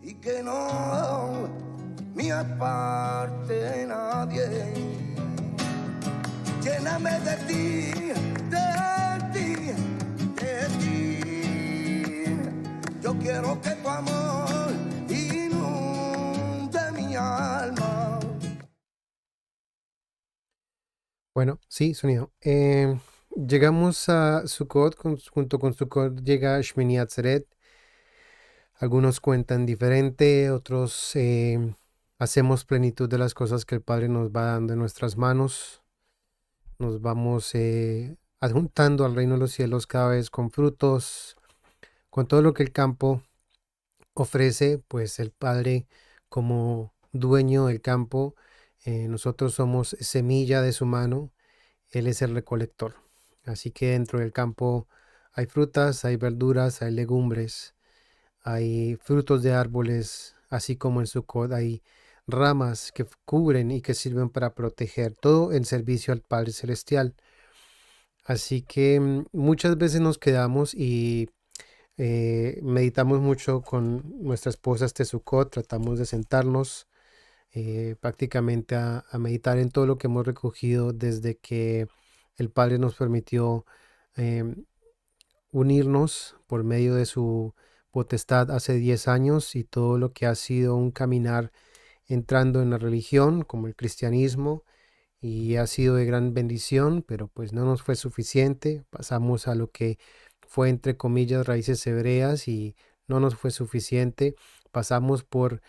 y que no me aparte nadie. Lléname de ti, de ti, de ti. Yo quiero que tu amor inunde mi alma. Bueno, sí, sonido. Llegamos a Sukkot, junto con Sukkot llega Shmini Atzeret. Algunos cuentan diferente, otros hacemos plenitud de las cosas que el Padre nos va dando en nuestras manos. Nos vamos adjuntando al reino de los cielos cada vez con frutos, con todo lo que el campo ofrece, pues el Padre como dueño del campo, nosotros somos semilla de su mano, Él es el recolector. Así que dentro del campo hay frutas, hay verduras, hay legumbres, hay frutos de árboles, así como en Sukkot hay ramas que cubren y que sirven para proteger, todo en servicio al Padre Celestial. Así que muchas veces nos quedamos y meditamos mucho con nuestra esposa este Sukkot, tratamos de sentarnos prácticamente a meditar en todo lo que hemos recogido desde que el Padre nos permitió em, unirnos por medio de su potestad hace 10 años y todo lo que ha sido un caminar entrando en la religión como el cristianismo y ha sido de gran bendición, pero pues no nos fue suficiente. Pasamos a lo que fue entre comillas raíces hebreas y no nos fue suficiente. Pasamos por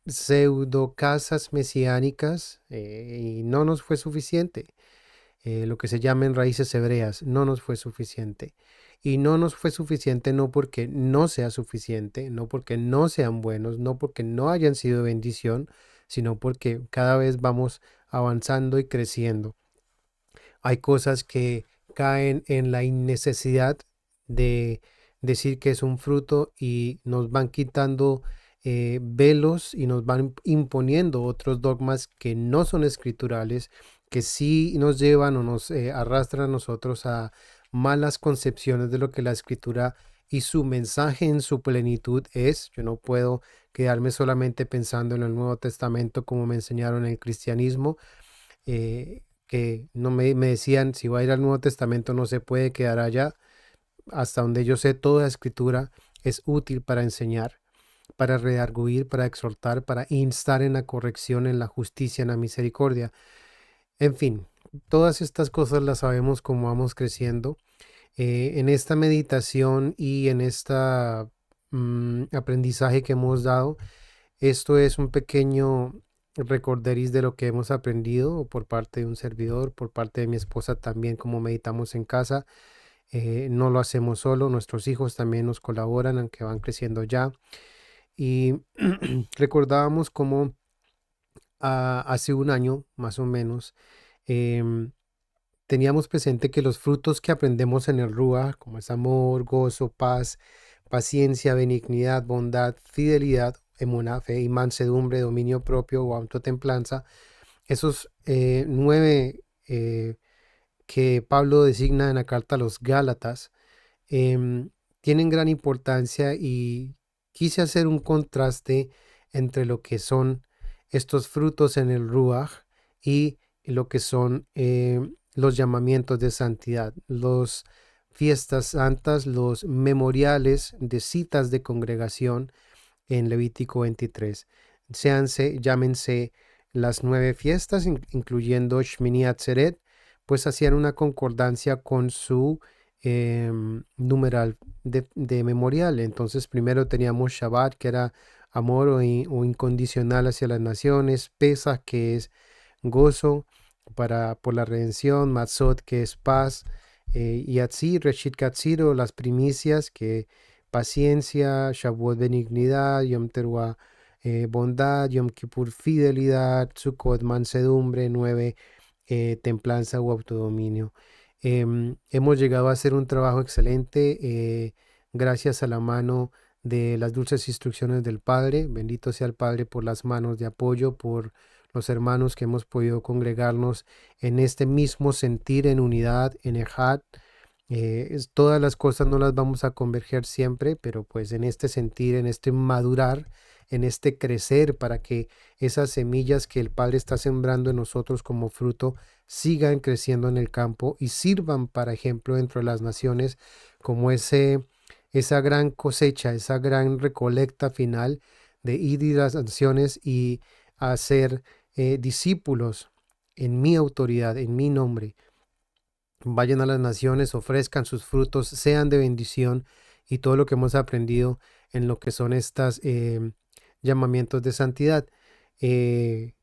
pseudo casas mesiánicas y no nos fue suficiente. Lo que se llaman raíces hebreas no nos fue suficiente. Y no nos fue suficiente no porque no sea suficiente, no porque no sean buenos, no porque no hayan sido bendición, sino porque cada vez vamos avanzando y creciendo. Hay cosas que caen en la innecesidad de decir que es un fruto y nos van quitando velos y nos van imponiendo otros dogmas que no son escriturales, que sí nos llevan o nos arrastran a nosotros a malas concepciones de lo que la escritura y su mensaje en su plenitud es. Yo no puedo quedarme solamente pensando en el Nuevo Testamento como me enseñaron en el cristianismo, que no me decían, si va a ir al Nuevo Testamento no se puede quedar allá. Hasta donde yo sé, toda escritura es útil para enseñar, para redarguir, para exhortar, para instar en la corrección, en la justicia, en la misericordia. En fin, todas estas cosas las sabemos como vamos creciendo. En esta meditación y en esta aprendizaje que hemos dado, esto es un pequeño recorderis de lo que hemos aprendido por parte de un servidor, por parte de mi esposa también, como meditamos en casa. No lo hacemos solo, nuestros hijos también nos colaboran, aunque van creciendo ya. Y recordábamos como hace un año, más o menos, em, teníamos presente que los frutos que aprendemos en el Rúa, como es amor, gozo, paz, paciencia, benignidad, bondad, fidelidad, emuná, fe y mansedumbre, dominio propio o autotemplanza, esos 9 que Pablo designa en la carta a los Gálatas, tienen gran importancia y quise hacer un contraste entre lo que son estos frutos en el Ruach y lo que son los llamamientos de santidad, los fiestas santas, los memoriales de citas de congregación en Levítico 23. Llámense las 9 fiestas, incluyendo Shmini Atzeret, pues hacían una concordancia con su numeral de memorial. Entonces primero teníamos Shabbat, que era amor o incondicional hacia las naciones, Pesach, que es gozo por la redención, Matzot, que es paz, y Atzir, Reshit Katziro, las primicias, que paciencia, Shavuot, benignidad, Yom Teruah, bondad, Yom Kippur, fidelidad, Sukkot, mansedumbre, 9, templanza o autodominio. Hemos llegado a hacer un trabajo excelente gracias a la mano de las dulces instrucciones del Padre. Bendito sea el Padre por las manos de apoyo, por los hermanos que hemos podido congregarnos en este mismo sentir, en unidad, en Ejad, Todas las cosas no las vamos a converger siempre, pero pues en este sentir, en este madurar, en este crecer para que esas semillas que el Padre está sembrando en nosotros como fruto sigan creciendo en el campo y sirvan para ejemplo dentro de las naciones como esa gran cosecha, esa gran recolecta final de ir a las naciones y hacer discípulos en mi autoridad, en mi nombre. Vayan a las naciones, ofrezcan sus frutos, sean de bendición y todo lo que hemos aprendido en lo que son estas llamamientos de santidad. Eh,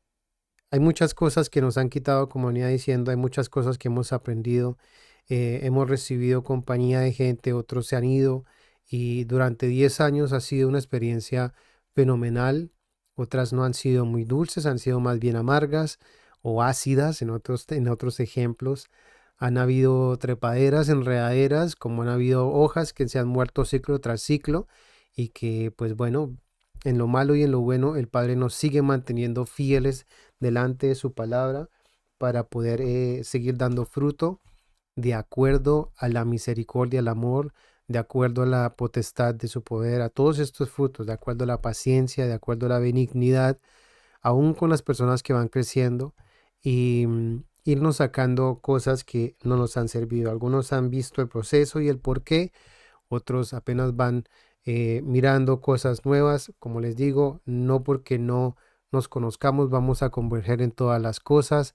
Hay muchas cosas que nos han quitado, como venía diciendo, hay muchas cosas que hemos aprendido, hemos recibido compañía de gente, otros se han ido y durante 10 años ha sido una experiencia fenomenal. Otras no han sido muy dulces, han sido más bien amargas o ácidas en otros ejemplos. Han habido trepaderas, enredaderas, como han habido hojas que se han muerto ciclo tras ciclo y que pues bueno, en lo malo y en lo bueno el Padre nos sigue manteniendo fieles delante de su palabra para poder seguir dando fruto de acuerdo a la misericordia, al amor, de acuerdo a la potestad de su poder, a todos estos frutos, de acuerdo a la paciencia, de acuerdo a la benignidad, aún con las personas que van creciendo y irnos sacando cosas que no nos han servido. Algunos han visto el proceso y el por qué, otros apenas van mirando cosas nuevas. Como les digo, no porque no nos conozcamos vamos a converger en todas las cosas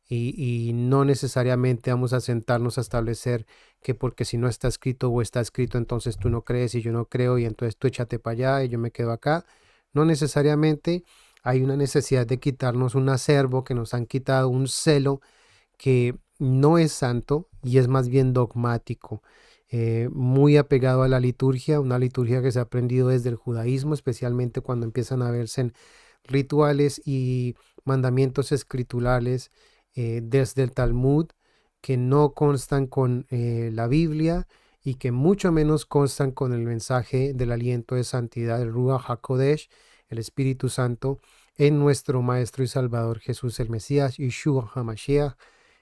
y no necesariamente vamos a sentarnos a establecer que porque si no está escrito o está escrito entonces tú no crees y yo no creo y entonces tú échate para allá y yo me quedo acá. No necesariamente hay una necesidad de quitarnos un acervo que nos han quitado, un celo que no es santo y es más bien dogmático, muy apegado a la liturgia, una liturgia que se ha aprendido desde el judaísmo, especialmente cuando empiezan a verse en rituales y mandamientos escriturales desde el Talmud que no constan con la Biblia y que mucho menos constan con el mensaje del aliento de santidad, el Ruach HaKodesh, el Espíritu Santo, en nuestro Maestro y Salvador Jesús el Mesías, Yeshua HaMashiach.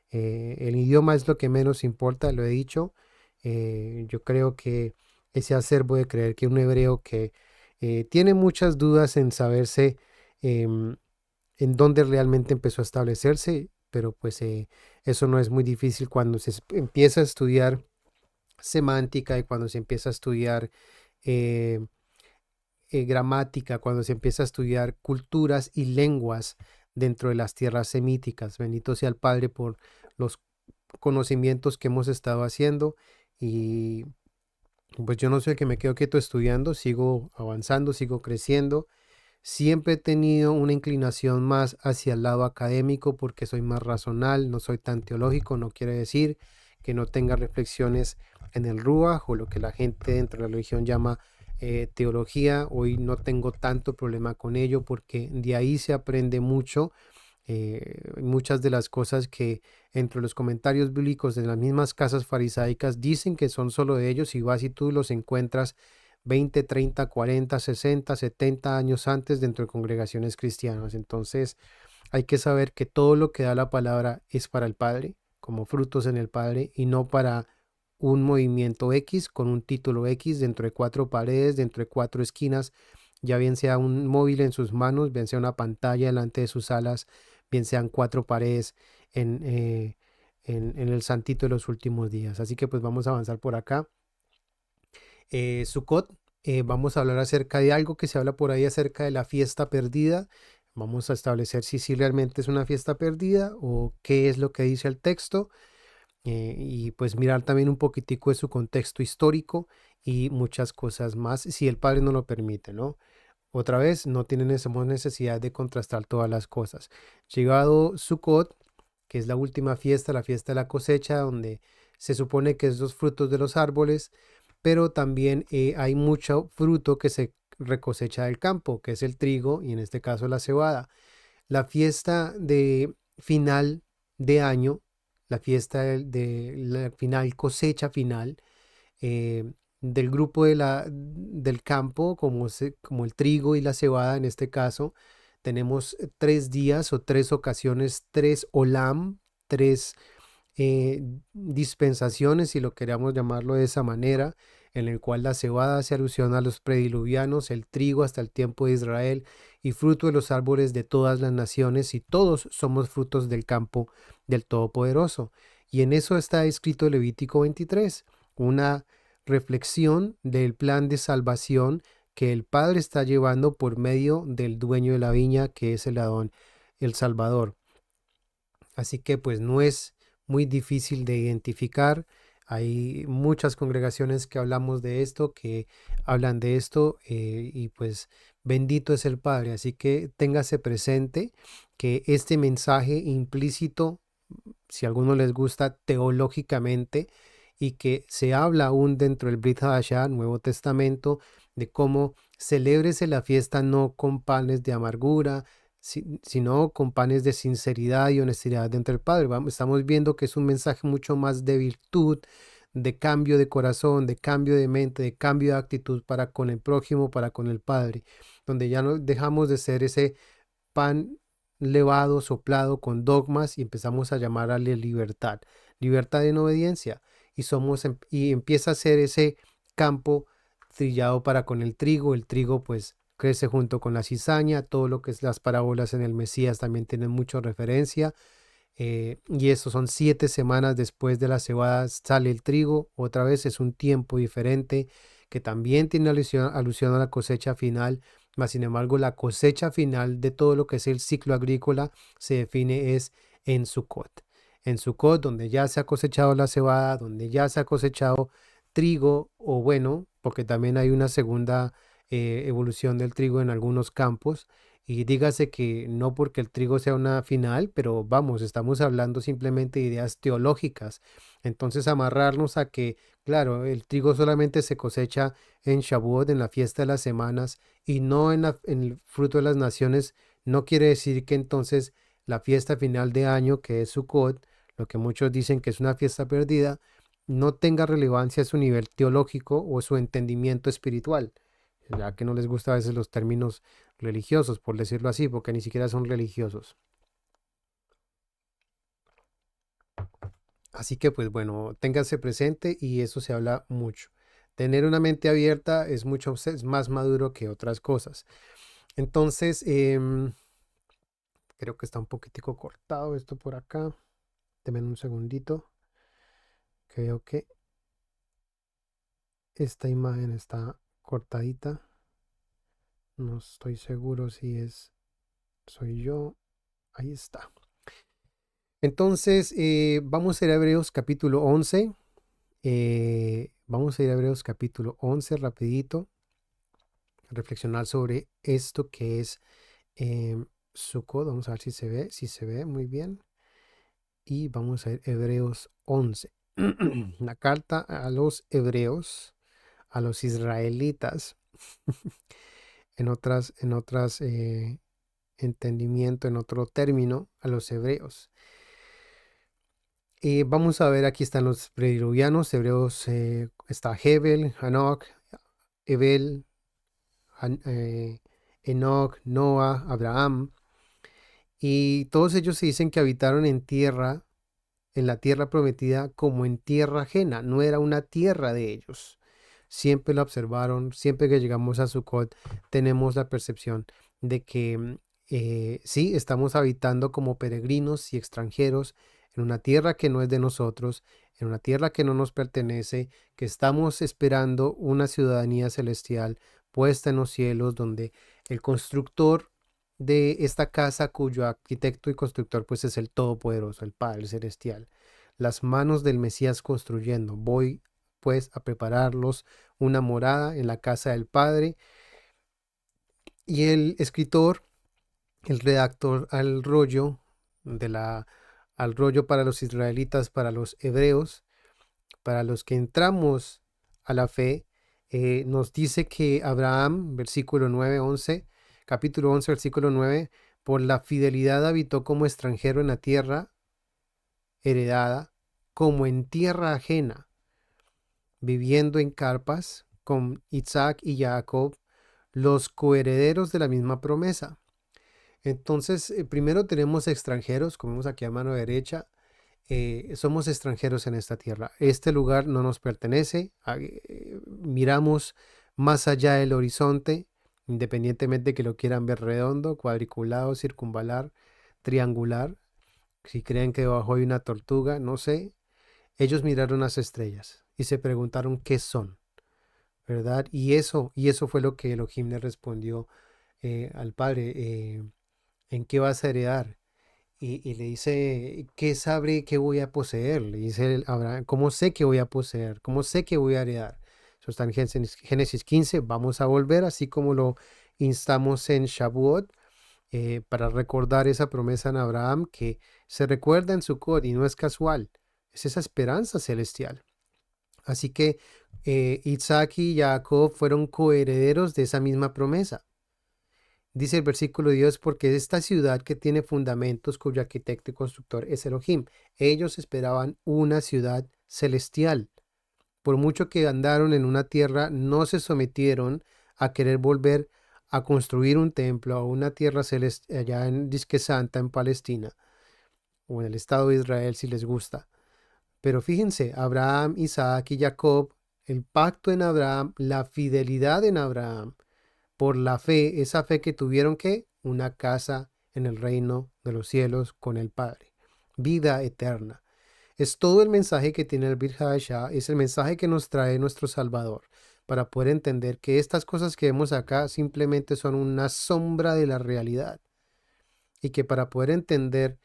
El idioma es lo que menos importa, lo he dicho. Yo creo que ese acervo de creer que un hebreo que tiene muchas dudas en saberse em, en dónde realmente empezó a establecerse, pero pues eso no es muy difícil cuando empieza a estudiar semántica y cuando se empieza a estudiar eh, gramática, cuando se empieza a estudiar culturas y lenguas dentro de las tierras semíticas. Bendito sea el Padre por los conocimientos que hemos estado haciendo y pues yo no soy el que me quedo quieto estudiando, sigo avanzando, sigo creciendo. Siempre he tenido una inclinación más hacia el lado académico porque soy más razonal, no soy tan teológico, no quiere decir que no tenga reflexiones en el Ruach o lo que la gente dentro de la religión llama teología. Hoy no tengo tanto problema con ello porque de ahí se aprende mucho. Muchas de las cosas que entre los comentarios bíblicos de las mismas casas farisaicas dicen que son solo de ellos y vas y tú los encuentras 20, 30, 40, 60, 70 años antes dentro de congregaciones cristianas. Entonces hay que saber que todo lo que da la palabra es para el Padre, como frutos en el Padre, y no para un movimiento X con un título X dentro de 4 paredes, dentro de 4 esquinas, ya bien sea un móvil en sus manos, bien sea una pantalla delante de sus alas, bien sean 4 paredes en el santito de los últimos días. Así que pues vamos a avanzar por acá. Sukkot, vamos a hablar acerca de algo que se habla por ahí acerca de la fiesta perdida. Vamos a establecer si realmente es una fiesta perdida o qué es lo que dice el texto. Y pues mirar también un poquitico de su contexto histórico y muchas cosas más, si el Padre no lo permite, ¿no? Otra vez, no tenemos necesidad de contrastar todas las cosas. Llegado Sukkot, que es la última fiesta, la fiesta de la cosecha, donde se supone que es los frutos de los árboles, pero también hay mucho fruto que se recosecha del campo, que es el trigo y en este caso la cebada. La fiesta de final de año, la fiesta de la final cosecha final eh, del grupo del campo, como el trigo y la cebada en este caso, tenemos 3 días o 3 ocasiones, 3 olam, 3 dispensaciones, si lo queríamos llamarlo de esa manera, en el cual la cebada hace alusión a los prediluvianos, el trigo hasta el tiempo de Israel, y fruto de los árboles de todas las naciones, y todos somos frutos del campo del Todopoderoso. Y en eso está escrito Levítico 23, una reflexión del plan de salvación que el Padre está llevando por medio del dueño de la viña, que es el Adón, el Salvador. Así que pues no es muy difícil de identificar. Hay muchas congregaciones que hablamos de esto, que hablan de esto, y pues bendito es el Padre. Así que téngase presente que este mensaje implícito, si a alguno les gusta teológicamente, y que se habla aún dentro del Brit Hadashah, Nuevo Testamento, de cómo celébrese la fiesta no con panes de amargura, sino con panes de sinceridad y honestidad dentro del Padre. Estamos viendo que es un mensaje mucho más de virtud, de cambio de corazón, de cambio de mente, de cambio de actitud para con el prójimo, para con el Padre, donde ya no dejamos de ser ese pan levado, soplado con dogmas y empezamos a llamarle libertad, libertad en obediencia, y empieza a ser ese campo trillado para con el trigo pues crece junto con la cizaña, todo lo que es las parábolas en el Mesías también tienen mucha referencia, y eso son 7 semanas después de la cebada sale el trigo, otra vez es un tiempo diferente que también tiene alusión a la cosecha final, mas sin embargo la cosecha final de todo lo que es el ciclo agrícola se define es en Sucot. En Sucot, donde ya se ha cosechado la cebada, donde ya se ha cosechado trigo, o bueno, porque también hay una segunda evolución del trigo en algunos campos, y dígase que no porque el trigo sea una final, pero vamos, estamos hablando simplemente de ideas teológicas. Entonces amarrarnos a que, claro, el trigo solamente se cosecha en Shavuot, en la fiesta de las semanas, y no en el fruto de las naciones, no quiere decir que entonces la fiesta final de año, que es Sukkot, lo que muchos dicen que es una fiesta perdida, no tenga relevancia a su nivel teológico o su entendimiento espiritual, ya que no les gusta a veces los términos religiosos, por decirlo así, porque ni siquiera son religiosos. Así que pues bueno, ténganse presente y eso se habla mucho. Tener una mente abierta es es más maduro que otras cosas. Entonces, creo que está un poquitico cortado esto por acá. Denme un segundito. Creo que esta imagen está cortadita. No estoy seguro si soy yo. Ahí está. Entonces, vamos a ir a Hebreos capítulo 11. Vamos a ir a Hebreos capítulo 11 rapidito. Reflexionar sobre esto que es Sukkot. Vamos a ver si se ve muy bien. Y vamos a ir a Hebreos 11. La carta a los hebreos, a los israelitas, en otras entendimiento, en otro término, a los hebreos. Vamos a ver, aquí están los prediluvianos, hebreos, está Hebel, Hanok, Ebel, Enoch, Noah, Abraham, y todos ellos se dicen que habitaron en la tierra prometida como en tierra ajena, no era una tierra de ellos. Siempre lo observaron, siempre que llegamos a Sukkot tenemos la percepción de que sí, estamos habitando como peregrinos y extranjeros en una tierra que no es de nosotros, en una tierra que no nos pertenece, que estamos esperando una ciudadanía celestial puesta en los cielos, donde el constructor de esta casa, cuyo arquitecto y constructor pues es el Todopoderoso, el Padre Celestial. Las manos del Mesías construyendo. Voy pues a prepararlos una morada en la casa del Padre. Y el escritor, el redactor al rollo para los israelitas, para los hebreos, para los que entramos a la fe, nos dice que Abraham, versículo 9, 11, capítulo 11, versículo 9, por la fidelidad habitó como extranjero en la tierra heredada, como en tierra ajena, viviendo en carpas con Isaac y Jacob, los coherederos de la misma promesa. Entonces, primero tenemos extranjeros, como vemos aquí a mano derecha, somos extranjeros en esta tierra. Este lugar no nos pertenece. Miramos más allá del horizonte, independientemente que lo quieran ver redondo, cuadriculado, circunvalar, triangular. Si creen que debajo hay una tortuga, no sé. Ellos miraron las estrellas y se preguntaron qué son, ¿verdad? Y eso fue lo que Elohim le respondió al padre. ¿En qué vas a heredar? Y le dice, ¿qué sabré que voy a poseer? Le dice Abraham, ¿cómo sé que voy a poseer? ¿Cómo sé que voy a heredar? Eso está en Génesis 15. Vamos a volver, así como lo instamos en Shavuot, para recordar esa promesa en Abraham que se recuerda en Sukkot y no es casual. Es esa esperanza celestial. Así que Isaac y Jacob fueron coherederos de esa misma promesa. Dice el versículo 10, porque esta ciudad que tiene fundamentos, cuyo arquitecto y constructor es Elohim. Ellos esperaban una ciudad celestial. Por mucho que andaron en una tierra, no se sometieron a querer volver a construir un templo a una tierra celestial allá en Disque Santa, en Palestina, o en el Estado de Israel si les gusta. Pero fíjense, Abraham, Isaac y Jacob, el pacto en Abraham, la fidelidad en Abraham, por la fe, esa fe que tuvieron que una casa en el reino de los cielos con el Padre, vida eterna. Es todo el mensaje que tiene el Brit Hadashah, es el mensaje que nos trae nuestro Salvador, para poder entender que estas cosas que vemos acá simplemente son una sombra de la realidad, y que para poder entender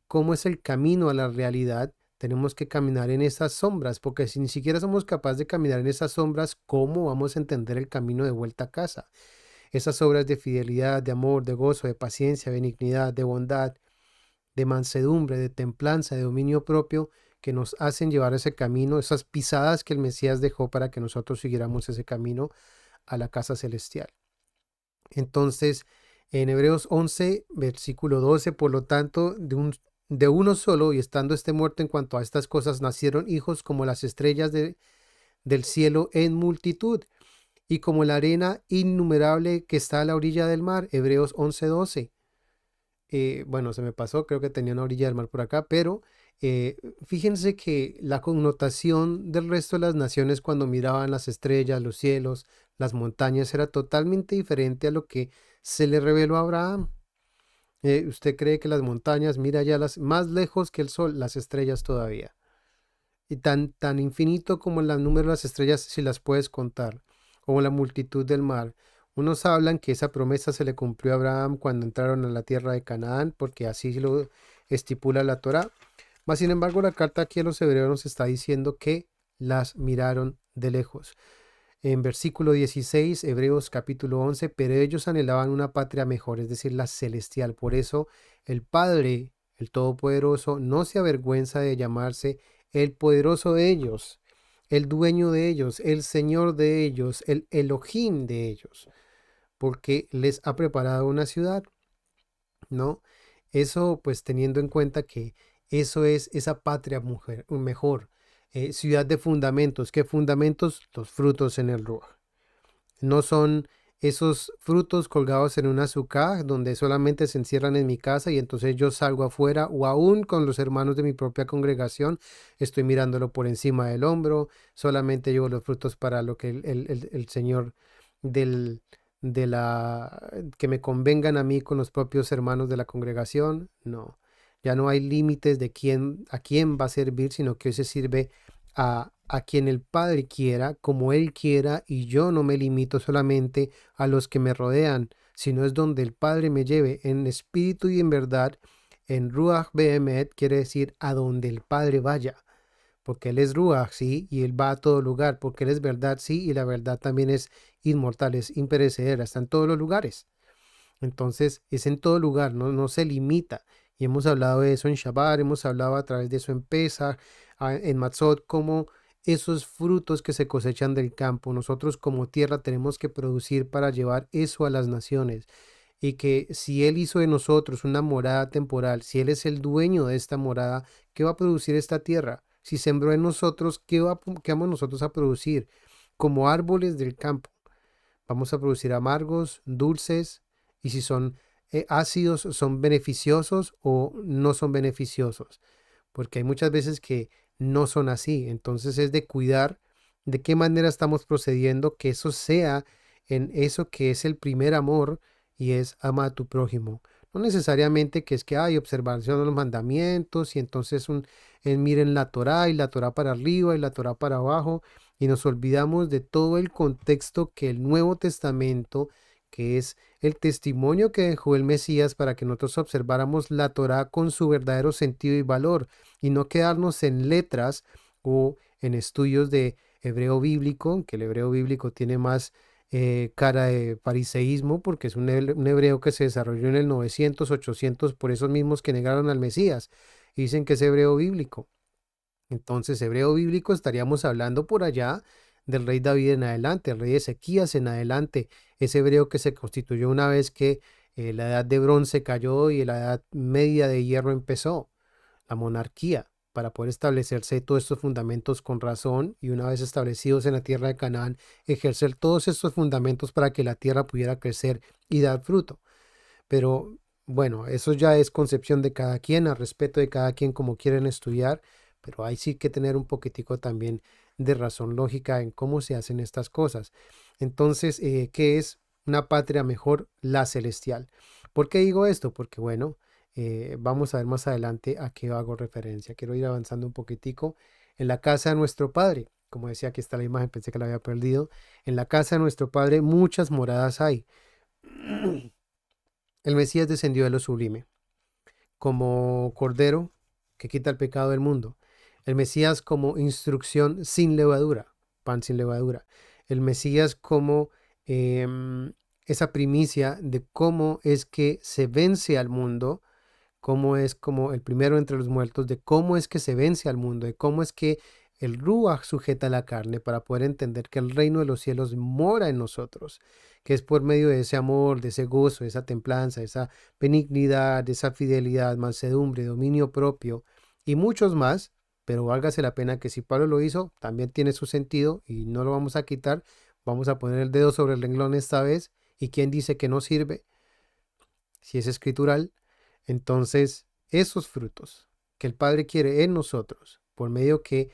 cómo es el camino a la realidad, tenemos que caminar en esas sombras, porque si ni siquiera somos capaces de caminar en esas sombras, ¿cómo vamos a entender el camino de vuelta a casa? Esas obras de fidelidad, de amor, de gozo, de paciencia, benignidad, de bondad, de mansedumbre, de templanza, de dominio propio, que nos hacen llevar ese camino, esas pisadas que el Mesías dejó para que nosotros siguiéramos ese camino a la casa celestial. Entonces, en Hebreos 11, versículo 12, por lo tanto, de uno solo, y estando este muerto en cuanto a estas cosas, nacieron hijos como las estrellas del cielo en multitud, y como la arena innumerable que está a la orilla del mar. Hebreos 11:12. Bueno, se me pasó, creo que tenía una orilla del mar por acá, pero fíjense que la connotación del resto de las naciones cuando miraban las estrellas, los cielos, las montañas, era totalmente diferente a lo que se le reveló a Abraham. Usted cree que las montañas, mira ya las más lejos que el sol, las estrellas todavía. Y tan infinito como el número de las estrellas, si las puedes contar, como la multitud del mar. Unos hablan que esa promesa se le cumplió a Abraham cuando entraron a la tierra de Canaán, porque así lo estipula la Torá. Mas, sin embargo, la carta aquí a los hebreos nos está diciendo que las miraron de lejos. En versículo 16, Hebreos capítulo 11, pero ellos anhelaban una patria mejor, es decir, la celestial. Por eso el Padre, el Todopoderoso, no se avergüenza de llamarse el poderoso de ellos, el dueño de ellos, el Señor de ellos, el Elohim de ellos, porque les ha preparado una ciudad, ¿no? Eso pues teniendo en cuenta que eso es esa patria mejor, ciudad de fundamentos. ¿Qué fundamentos? Los frutos en el Ruach. No son esos frutos colgados en un azúcar donde solamente se encierran en mi casa y entonces yo salgo afuera, o aún con los hermanos de mi propia congregación estoy mirándolo por encima del hombro, solamente llevo los frutos para lo que el Señor del, de la que me convengan a mí con los propios hermanos de la congregación. No, ya no hay límites de a quién va a servir, sino que hoy se sirve a quien el Padre quiera, como Él quiera, y yo no me limito solamente a los que me rodean, sino es donde el Padre me lleve en espíritu y en verdad. En Ruach Behemet quiere decir a donde el Padre vaya, porque Él es Ruach, sí, y Él va a todo lugar, porque Él es verdad, sí, y la verdad también es inmortal, es imperecedera, está en todos los lugares. Entonces es en todo lugar, no se limita. Y hemos hablado de eso en Shabbat, hemos hablado a través de eso en Pesach, en Matzot, como esos frutos que se cosechan del campo, nosotros como tierra tenemos que producir para llevar eso a las naciones. Y que si Él hizo de nosotros una morada temporal, si Él es el dueño de esta morada, ¿qué va a producir esta tierra? Si sembró en nosotros, ¿qué vamos nosotros a producir? Como árboles del campo. Vamos a producir amargos, dulces, y si son ácidos, son beneficiosos o no son beneficiosos. porque hay muchas veces que no son así. Entonces es de cuidar de qué manera estamos procediendo, que eso sea en eso que es el primer amor y es ama a tu prójimo. No necesariamente que es que hay observación de los mandamientos y entonces miren la Torá y la Torá para arriba y la Torá para abajo y nos olvidamos de todo el contexto que el Nuevo Testamento, que es el testimonio que dejó el Mesías para que nosotros observáramos la Torá con su verdadero sentido y valor y no quedarnos en letras o en estudios de hebreo bíblico, que el hebreo bíblico tiene más cara de fariseísmo porque es un hebreo que se desarrolló en el 900, 800 por esos mismos que negaron al Mesías y dicen que es hebreo bíblico. Entonces, hebreo bíblico estaríamos hablando por allá del rey David en adelante, el rey Ezequías en adelante, ese hebreo que se constituyó una vez que la edad de bronce cayó y la edad media de hierro empezó, la monarquía, para poder establecerse todos estos fundamentos con razón y una vez establecidos en la tierra de Canaán, ejercer todos estos fundamentos para que la tierra pudiera crecer y dar fruto. Pero bueno, eso ya es concepción de cada quien, al respeto de cada quien como quieren estudiar, pero hay sí que tener un poquitico también de razón lógica en cómo se hacen estas cosas. Entonces, ¿qué es una patria mejor? La celestial. ¿Por qué digo esto? Porque bueno, vamos a ver más adelante a qué hago referencia. Quiero ir avanzando un poquitico. En la casa de nuestro Padre, como decía, aquí está la imagen, pensé que la había perdido. En la casa de nuestro Padre muchas moradas hay. El Mesías descendió de lo sublime, como cordero que quita el pecado del mundo. El Mesías como instrucción sin levadura, pan sin levadura. El Mesías como esa primicia de cómo es que se vence al mundo, cómo es como el primero entre los muertos, de cómo es que se vence al mundo, de cómo es que el Ruach sujeta la carne para poder entender que el reino de los cielos mora en nosotros, que es por medio de ese amor, de ese gozo, de esa templanza, de esa benignidad, de esa fidelidad, mansedumbre, dominio propio y muchos más, pero válgase la pena que si Pablo lo hizo, también tiene su sentido y no lo vamos a quitar. Vamos a poner el dedo sobre el renglón esta vez. ¿Y quién dice que no sirve? Si es escritural, entonces esos frutos que el Padre quiere en nosotros, por medio que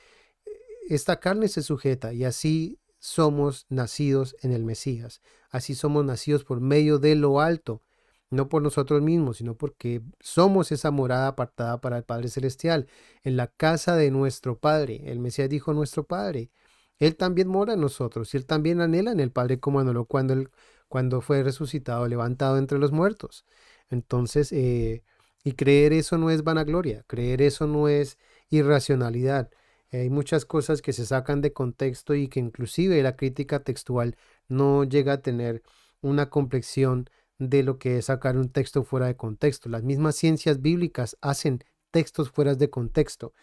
esta carne se sujeta y así somos nacidos en el Mesías, así somos nacidos por medio de lo alto, no por nosotros mismos, sino porque somos esa morada apartada para el Padre Celestial, en la casa de nuestro Padre. El Mesías dijo nuestro Padre. Él también mora en nosotros y Él también anhela en el Padre como anheló cuando fue resucitado, levantado entre los muertos. Entonces, y creer eso no es vanagloria, creer eso no es irracionalidad. Hay muchas cosas que se sacan de contexto y que inclusive la crítica textual no llega a tener una complexión de lo que es sacar un texto fuera de contexto. Las mismas ciencias bíblicas hacen textos fuera de contexto.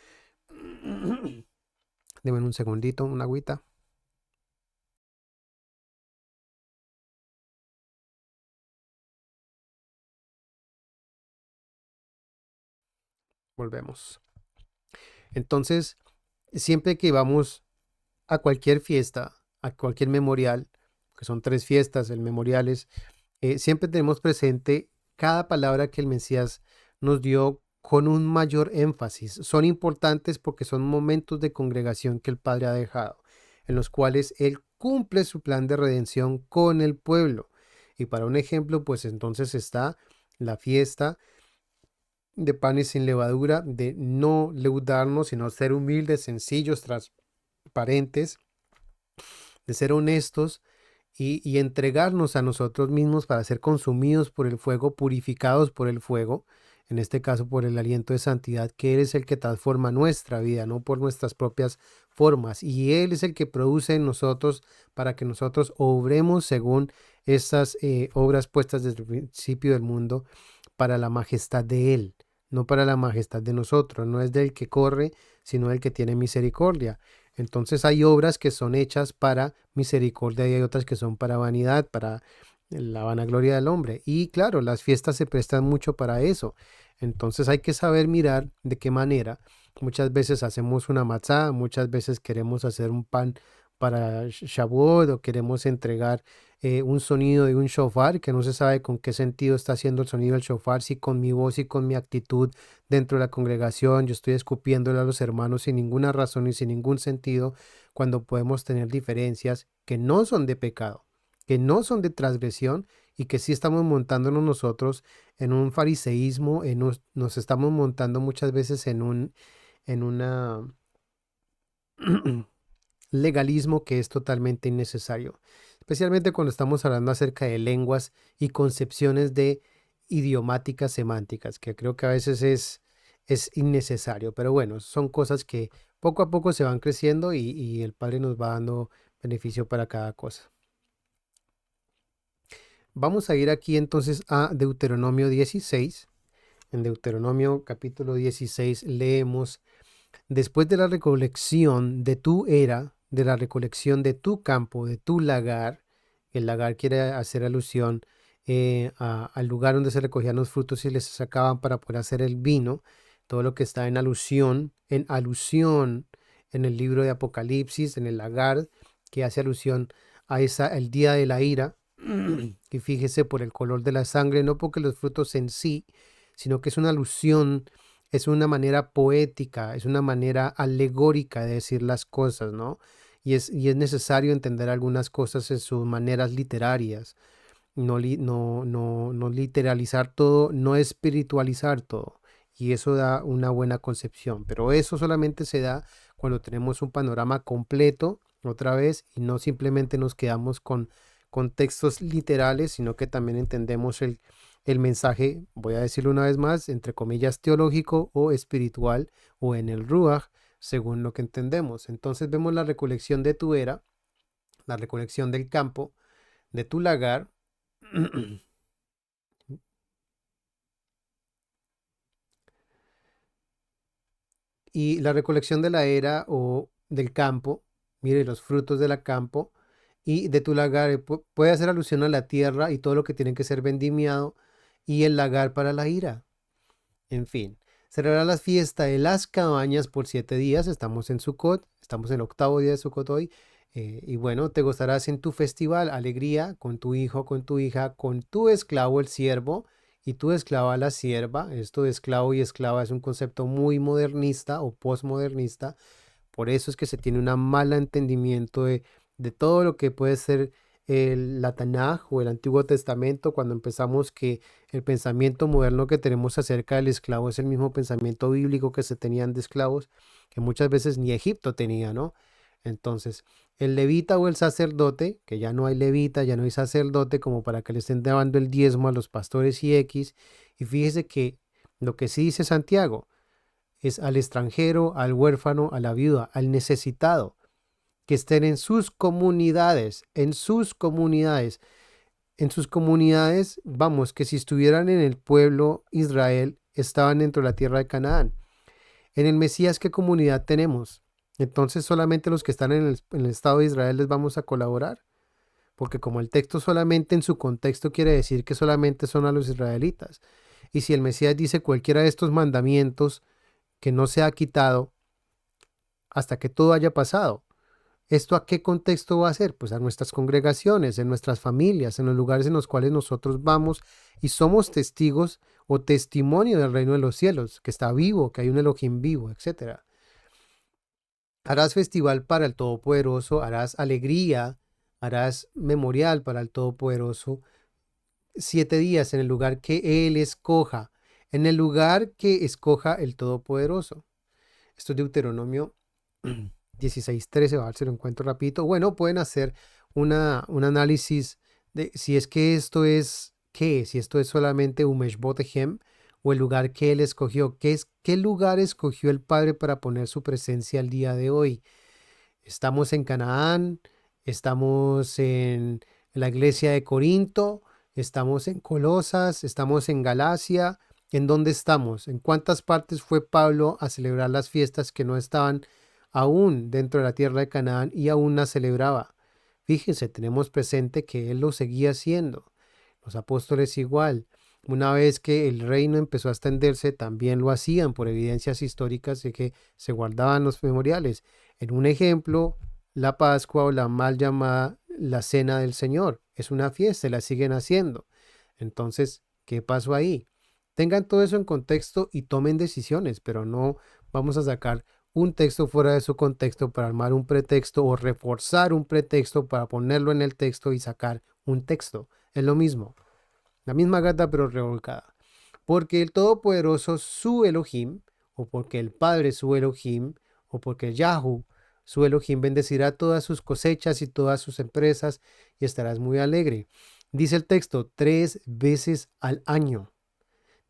Denme un segundito, una agüita. Volvemos. Entonces, siempre que vamos a cualquier fiesta, a cualquier memorial, que son 3 fiestas, el memorial es, siempre tenemos presente cada palabra que el Mesías nos dio con un mayor énfasis. Son importantes porque son momentos de congregación que el Padre ha dejado, en los cuales Él cumple su plan de redención con el pueblo. Y para un ejemplo, pues entonces está la fiesta de panes sin levadura, de no leudarnos, sino ser humildes, sencillos, transparentes, de ser honestos y entregarnos a nosotros mismos para ser consumidos por el fuego, purificados por el fuego, en este caso por el aliento de santidad, que Él es el que transforma nuestra vida, no por nuestras propias formas. Y Él es el que produce en nosotros para que nosotros obremos según estas obras puestas desde el principio del mundo para la majestad de Él, no para la majestad de nosotros. No es del que corre, sino del que tiene misericordia. Entonces hay obras que son hechas para misericordia y hay otras que son para vanidad, para la vanagloria del hombre. Y claro, las fiestas se prestan mucho para eso. Entonces hay que saber mirar de qué manera. Muchas veces hacemos una matzá, muchas veces queremos hacer un pan para Shavuot o queremos entregar un sonido de un shofar, que no se sabe con qué sentido está haciendo el sonido del shofar, si con mi voz y con mi actitud dentro de la congregación yo estoy escupiéndole a los hermanos sin ninguna razón y sin ningún sentido, cuando podemos tener diferencias que no son de pecado, que no son de transgresión y que sí estamos montándonos nosotros en un fariseísmo, nos estamos montando muchas veces en una legalismo que es totalmente innecesario, especialmente cuando estamos hablando acerca de lenguas y concepciones de idiomáticas semánticas, que creo que a veces es innecesario, pero bueno, son cosas que poco a poco se van creciendo y el Padre nos va dando beneficio para cada cosa. Vamos a ir aquí entonces a Deuteronomio 16. En Deuteronomio capítulo 16 leemos: después de la recolección de tu era, de la recolección de tu campo, de tu lagar, el lagar quiere hacer alusión al lugar donde se recogían los frutos y les sacaban para poder hacer el vino, todo lo que está en alusión en el libro de Apocalipsis, en el lagar, que hace alusión a el día de la ira. Y fíjese por el color de la sangre, no porque los frutos en sí, sino que es una alusión, es una manera poética, es una manera alegórica de decir las cosas, ¿no? Y es necesario entender algunas cosas en sus maneras literarias, no literalizar todo, no espiritualizar todo. Y eso da una buena concepción, pero eso solamente se da cuando tenemos un panorama completo, otra vez, y no simplemente nos quedamos con contextos literales, sino que también entendemos el mensaje, voy a decirlo una vez más, entre comillas, teológico o espiritual, o en el Ruach, según lo que entendemos. Entonces vemos la recolección de tu era, la recolección del campo, de tu lagar, y la recolección de la era o del campo, mire, los frutos de la campo, y de tu lagar, puede hacer alusión a la tierra y todo lo que tiene que ser vendimiado, y el lagar para la ira. En fin, celebrar la fiesta de las cabañas por 7 días. Estamos en Sukkot, estamos en el octavo día de Sukkot hoy. Y bueno, te gozarás en tu festival, alegría, con tu hijo, con tu hija, con tu esclavo, el siervo, y tu esclava, la sierva. Esto de esclavo y esclava es un concepto muy modernista o postmodernista. Por eso es que se tiene un mal entendimiento de todo lo que puede ser la Tanaj o el Antiguo Testamento, cuando empezamos que el pensamiento moderno que tenemos acerca del esclavo es el mismo pensamiento bíblico que se tenían de esclavos, que muchas veces ni Egipto tenía, ¿no? Entonces, el levita o el sacerdote, que ya no hay levita, ya no hay sacerdote, como para que le estén dando el diezmo a los pastores y fíjese que lo que sí dice Santiago es al extranjero, al huérfano, a la viuda, al necesitado, que estén en sus comunidades, vamos, que si estuvieran en el pueblo Israel, estaban dentro de la tierra de Canaán. En el Mesías, ¿qué comunidad tenemos? Entonces solamente los que están en el Estado de Israel les vamos a colaborar, porque como el texto solamente en su contexto quiere decir que solamente son a los israelitas. Y si el Mesías dice cualquiera de estos mandamientos que no se ha quitado hasta que todo haya pasado, ¿esto a qué contexto va a ser? Pues a nuestras congregaciones, en nuestras familias, en los lugares en los cuales nosotros vamos y somos testigos o testimonio del reino de los cielos, que está vivo, que hay un Elohim vivo, etcétera. Harás festival para el Todopoderoso, harás alegría, harás memorial para el Todopoderoso, 7 días en el lugar que Él escoja, en el lugar que escoja el Todopoderoso. Esto es Deuteronomio 16:13, a ver si lo encuentro rapidito. Bueno, pueden hacer un análisis de si es que esto es, ¿qué? Si esto es solamente Umeshbotehem o el lugar que él escogió. ¿Qué lugar escogió el Padre para poner su presencia el día de hoy? Estamos en Canaán, estamos en la iglesia de Corinto, estamos en Colosas, estamos en Galacia. ¿En dónde estamos? ¿En cuántas partes fue Pablo a celebrar las fiestas que no estaban aún dentro de la tierra de Canaán y aún las celebraba? Fíjense, tenemos presente que él lo seguía haciendo. Los apóstoles igual. Una vez que el reino empezó a extenderse, también lo hacían por evidencias históricas de que se guardaban los memoriales. En un ejemplo, la Pascua o la mal llamada la Cena del Señor. es una fiesta y la siguen haciendo. Entonces, ¿qué pasó ahí? Tengan todo eso en contexto y tomen decisiones, pero no vamos a sacar un texto fuera de su contexto para armar un pretexto o reforzar un pretexto para ponerlo en el texto y sacar un texto. Es lo mismo, la misma gata pero revolcada. Porque el Todopoderoso, su Elohim, o porque el Padre, su Elohim, o porque Yahoo, su Elohim, bendecirá todas sus cosechas y todas sus empresas y estarás muy alegre. Dice el texto, 3 veces al año.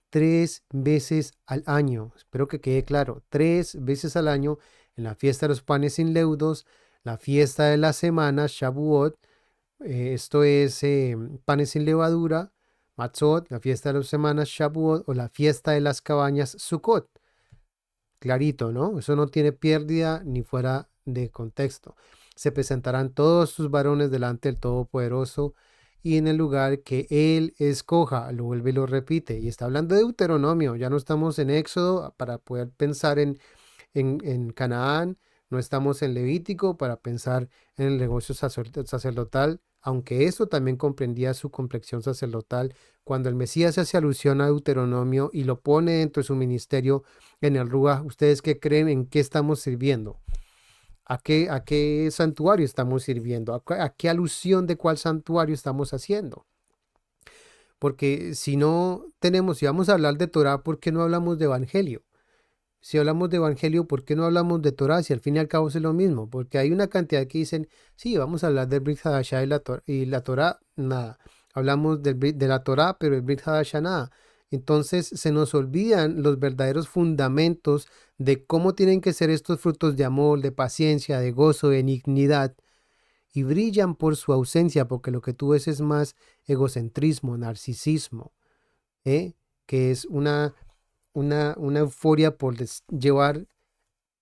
3 veces al año. Espero que quede claro. 3 veces al año en la fiesta de los panes sin leudos, la fiesta de la semana, Shavuot, esto es panes sin levadura, Matzot, la fiesta de las semanas, Shavuot, o la fiesta de las cabañas, Sukkot. Clarito, ¿no? Eso no tiene pérdida ni fuera de contexto. Se presentarán todos sus varones delante del Todopoderoso y en el lugar que Él escoja, lo vuelve y lo repite. Y está hablando de Deuteronomio, ya no estamos en Éxodo para poder pensar en Canaán, no estamos en Levítico para pensar en el negocio sacerdotal, aunque eso también comprendía su complexión sacerdotal. Cuando el Mesías hace alusión a Deuteronomio y lo pone dentro de su ministerio en el Ruach, ¿ustedes qué creen en qué estamos sirviendo? A qué santuario estamos sirviendo? ¿A qué alusión de cuál santuario estamos haciendo? Porque si no tenemos, si vamos a hablar de Torah, ¿por qué no hablamos de Evangelio? Si hablamos de Evangelio, ¿por qué no hablamos de Torah? Si al fin y al cabo es lo mismo. Porque hay una cantidad que dicen, sí, vamos a hablar del Brit Hadashah y la Torah, nada. Hablamos de la Torah, pero el Brit Hadashah, nada. Entonces se nos olvidan los verdaderos fundamentos de cómo tienen que ser estos frutos de amor, de paciencia, de gozo, de benignidad. Y brillan por su ausencia, porque lo que tú ves es más egocentrismo, narcisismo, ¿eh? Que es una euforia por llevar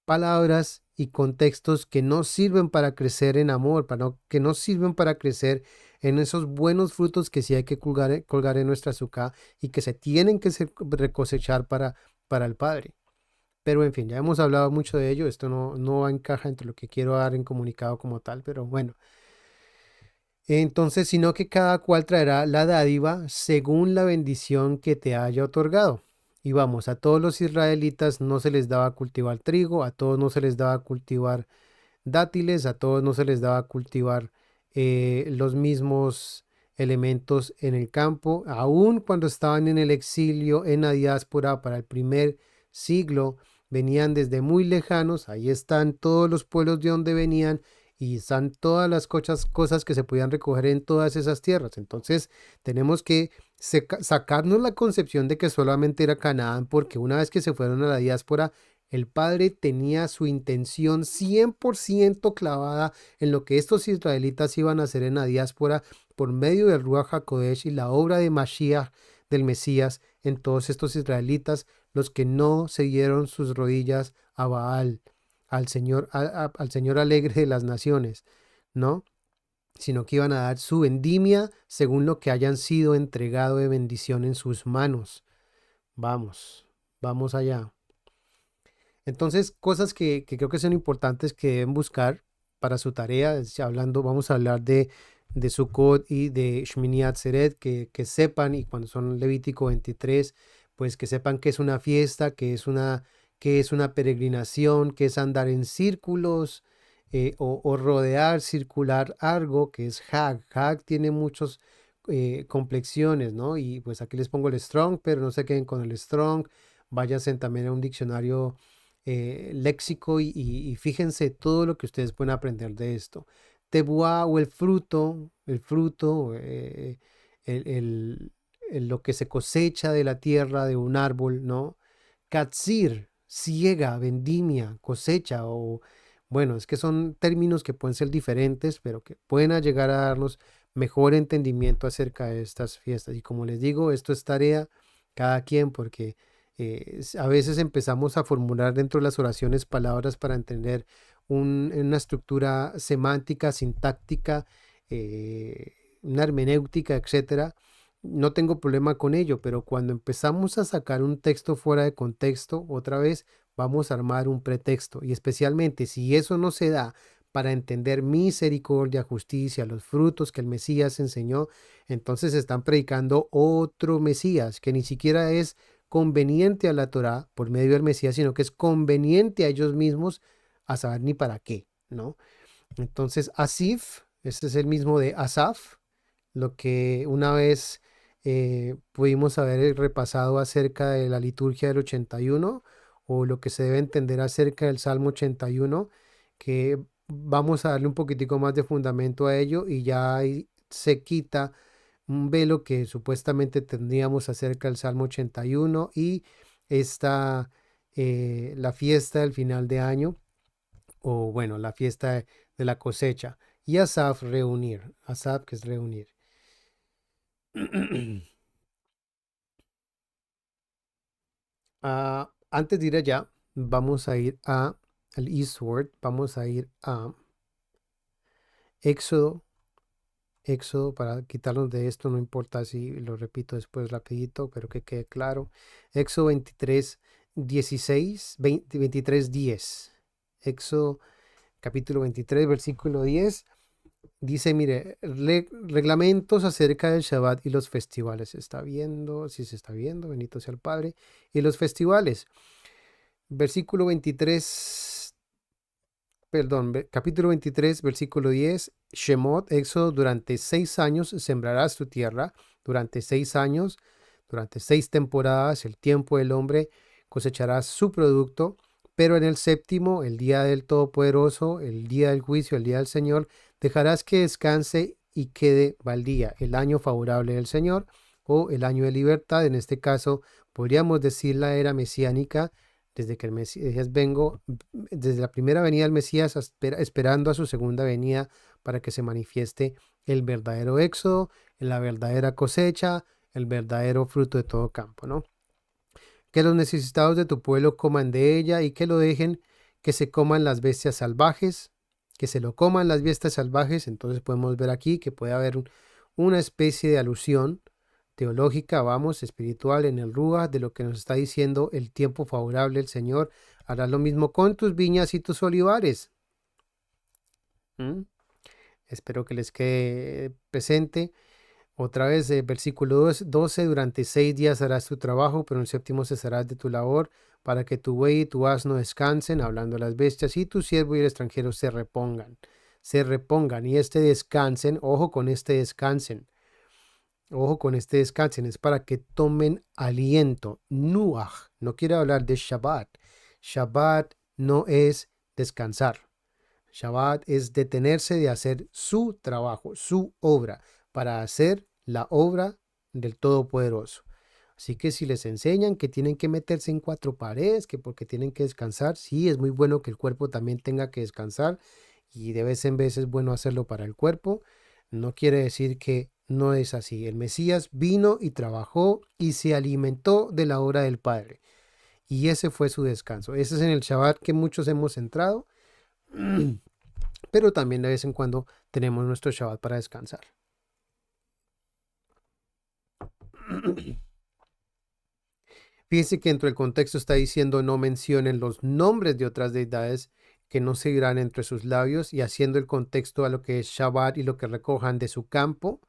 palabras y contextos que no sirven para crecer en amor, que no sirven para crecer en esos buenos frutos que sí hay que colgar en nuestra azúcar y que se tienen que recosechar para el Padre. Pero en fin, ya hemos hablado mucho de ello, esto no encaja entre lo que quiero dar en comunicado como tal, pero bueno. Entonces, sino que cada cual traerá la dádiva según la bendición que te haya otorgado. Y vamos, a todos los israelitas no se les daba cultivar trigo, a todos no se les daba cultivar dátiles, a todos no se les daba cultivar los mismos elementos en el campo, aun cuando estaban en el exilio, en la diáspora para el primer siglo, venían desde muy lejanos, ahí están todos los pueblos de donde venían y están todas las cosas que se podían recoger en todas esas tierras. Entonces tenemos que sacarnos la concepción de que solamente era Canaán, porque una vez que se fueron a la diáspora, el Padre tenía su intención 100% clavada en lo que estos israelitas iban a hacer en la diáspora por medio del Ruach HaKodesh y la obra de Mashiach, del Mesías, en todos estos israelitas, los que no se dieron sus rodillas a Baal, al Señor alegre de las naciones, ¿no? Sino que iban a dar su vendimia según lo que hayan sido entregado de bendición en sus manos. Vamos allá. Entonces, cosas que creo que son importantes que deben buscar para su tarea, vamos a hablar de Sukkot y de Shmini Atzeret, que sepan, y cuando son Levítico 23, pues que sepan que es una fiesta, que es una peregrinación, que es andar en círculos, o rodear, circular algo, que es Hag. Hag tiene muchas complexiones, ¿no? Y pues aquí les pongo el Strong, pero no se queden con el Strong, váyanse también a un diccionario léxico y fíjense todo lo que ustedes pueden aprender de esto. Tebuá o el fruto, lo que se cosecha de la tierra de un árbol, ¿no? Katsir, siega, vendimia, cosecha o... Bueno, es que son términos que pueden ser diferentes, pero que pueden llegar a darnos mejor entendimiento acerca de estas fiestas. Y como les digo, esto es tarea cada quien, porque a veces empezamos a formular dentro de las oraciones palabras para entender una estructura semántica, sintáctica, una hermenéutica, etcétera. No tengo problema con ello, pero cuando empezamos a sacar un texto fuera de contexto, otra vez vamos a armar un pretexto. Y especialmente si eso no se da para entender misericordia, justicia, los frutos que el Mesías enseñó, entonces están predicando otro Mesías que ni siquiera es conveniente a la Torá por medio del Mesías, sino que es conveniente a ellos mismos a saber ni para qué, ¿no? Entonces, Asif, este es el mismo de Asaf, lo que una vez pudimos haber repasado acerca de la liturgia del 81 o lo que se debe entender acerca del Salmo 81, que vamos a darle un poquitico más de fundamento a ello y ya ahí se quita un velo que supuestamente tendríamos acerca del Salmo 81 y esta, la fiesta del final de año, o bueno, la fiesta de la cosecha. Y Asaf, reunir. Asaf, que es reunir. Antes de ir allá, vamos a ir al Eastward, vamos a ir a Éxodo. Éxodo, para quitarnos de esto, no importa si lo repito después rapidito, pero que quede claro. Éxodo 23, 16, 23, 10. Éxodo capítulo 23, versículo 10. Dice, mire, reglamentos acerca del Shabbat y los festivales. ¿Se está viendo? Si se está viendo, bendito sea el Padre. Y los festivales. Versículo 23, perdón, capítulo 23, versículo 10. Shemot, Éxodo, durante 6 años sembrarás tu tierra. Durante 6 años, durante 6 temporadas, el tiempo del hombre cosechará su producto. Pero en el séptimo, el día del Todopoderoso, el día del juicio, el día del Señor, dejarás que descanse y quede baldía el año favorable del Señor o el año de libertad. En este caso, podríamos decir la era mesiánica, desde que el Mesías desde la primera venida del Mesías esperando a su segunda venida para que se manifieste el verdadero éxodo, la verdadera cosecha, el verdadero fruto de todo campo, ¿no? Que los necesitados de tu pueblo coman de ella y que lo dejen que se coman las bestias salvajes, que se lo coman las bestias salvajes. Entonces podemos ver aquí que puede haber una especie de alusión teológica, vamos, espiritual en el Rúa de lo que nos está diciendo el tiempo favorable. El Señor hará lo mismo con tus viñas y tus olivares. Espero que les quede presente. Otra vez, versículo 12, durante 6 días harás tu trabajo, pero en el séptimo cesarás de tu labor, para que tu buey y tu asno descansen, hablando de las bestias, y tu siervo y el extranjero se repongan, y descansen, ojo con descansen, es para que tomen aliento, nuach, no quiero hablar de Shabbat, Shabbat no es descansar, Shabbat es detenerse de hacer su trabajo, su obra, para hacer la obra del Todopoderoso. Así que si les enseñan que tienen que meterse en 4 paredes, que porque tienen que descansar, sí, es muy bueno que el cuerpo también tenga que descansar y de vez en vez es bueno hacerlo para el cuerpo. No quiere decir que no es así. El Mesías vino y trabajó y se alimentó de la obra del Padre. Y ese fue su descanso. Ese es en el Shabbat que muchos hemos entrado. Pero también de vez en cuando tenemos nuestro Shabbat para descansar. Fíjense que dentro del contexto está diciendo no mencionen los nombres de otras deidades que no seguirán entre sus labios y haciendo el contexto a lo que es Shabbat y lo que recojan de su campo,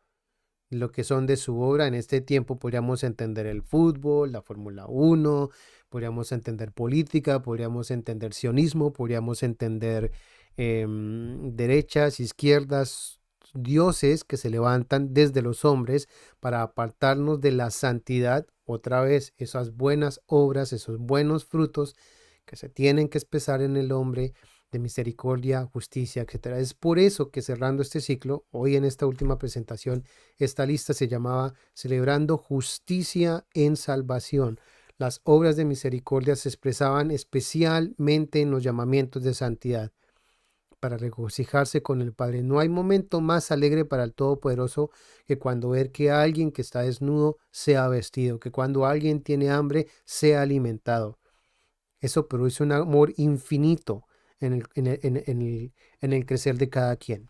lo que son de su obra. En este tiempo podríamos entender el fútbol, la Fórmula 1, podríamos entender política, podríamos entender sionismo, podríamos entender derechas, izquierdas, dioses que se levantan desde los hombres para apartarnos de la santidad. Otra vez, esas buenas obras, esos buenos frutos que se tienen que expresar en el hombre de misericordia, justicia, etcétera. Es por eso que cerrando este ciclo, hoy en esta última presentación, esta lista se llamaba Celebrando Justicia en Salvación. Las obras de misericordia se expresaban especialmente en los llamamientos de santidad para regocijarse con el Padre. No hay momento más alegre para el Todopoderoso que cuando ver que alguien que está desnudo sea vestido, que cuando alguien tiene hambre sea alimentado. Eso produce un amor infinito en el crecer de cada quien.